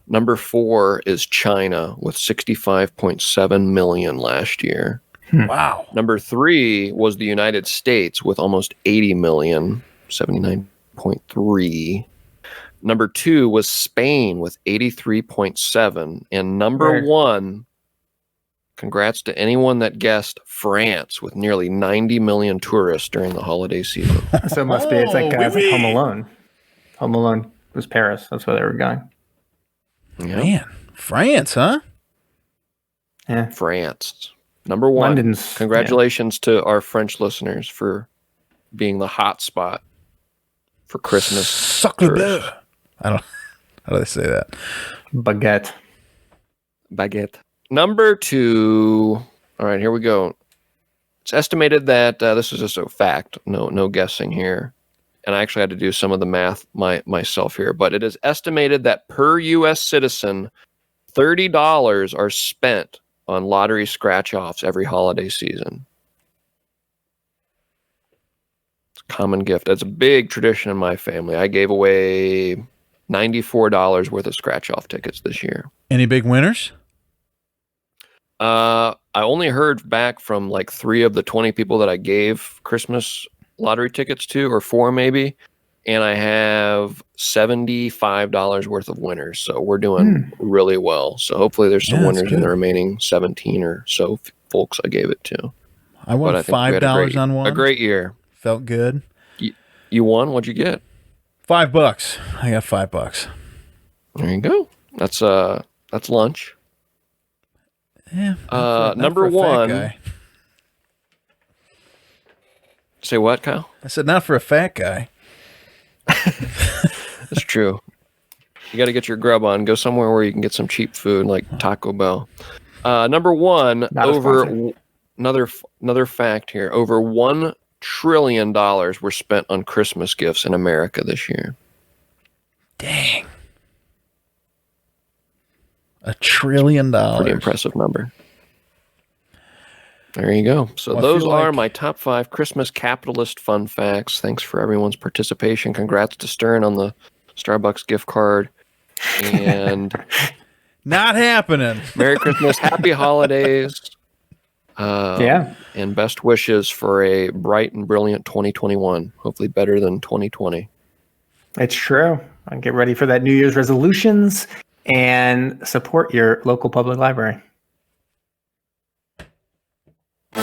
number 4 is China with 65.7 million last year. Wow. Number 3 was the United States with almost 80 million, 79.3. Number 2 was Spain with 83.7. And number 1, congrats to anyone that guessed France with nearly 90 million tourists during the holiday season. So it must be. It's like Home Alone. Home Alone was Paris. That's where they were going. Yeah. Man, France, huh? Yeah. France. Number 1. London's, Congratulations to our French listeners for being the hot spot for Christmas. Sacre bleu. I don't. How do they say that? Baguette. Number 2. All right, here we go. It's estimated that this is just a fact. No guessing here. And I actually had to do some of the math myself here. But it is estimated that per U.S. citizen, $30 are spent on lottery scratch-offs every holiday season. It's a common gift. It's a big tradition in my family. I gave away $94 worth of scratch-off tickets this year. Any big winners? I only heard back from like 3 of the 20 people that I gave Christmas lottery tickets to, or 4 maybe, and I have $75 worth of winners. So we're doing really well. So hopefully there's some winners in the remaining 17 or so folks I gave it to. I won $5 on one. A great year. Felt good. You won? What'd you get? $5. I got $5. There you go. That's lunch. Yeah. Number 1. Say what, Kyle? I said not for a fat guy. That's true. You got to get your grub on. Go somewhere where you can get some cheap food, like Taco Bell. Number 1, another fact here. Over $1 trillion were spent on Christmas gifts in America this year. Dang. $1 trillion. Pretty impressive number. There you go. So those are my top 5 Christmas capitalist fun facts. Thanks for everyone's participation. Congrats to Stern on the Starbucks gift card. And not happening. Merry Christmas. Happy holidays. And best wishes for a bright and brilliant 2021. Hopefully better than 2020. It's true. Get ready for that New Year's resolutions and support your local public library. All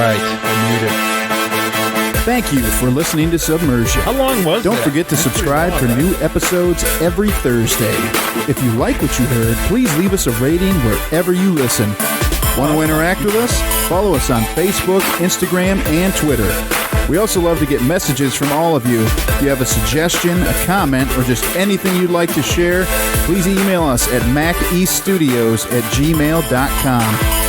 right, I muted. Thank you for listening to Submersion. How long was Don't that? forget to subscribe for new episodes every Thursday. If you like what you heard, please leave us a rating wherever you listen. Want to interact with us? Follow us on Facebook, Instagram, and Twitter. We also love to get messages from all of you. If you have a suggestion, a comment, or just anything you'd like to share, please email us at macestudios@gmail.com.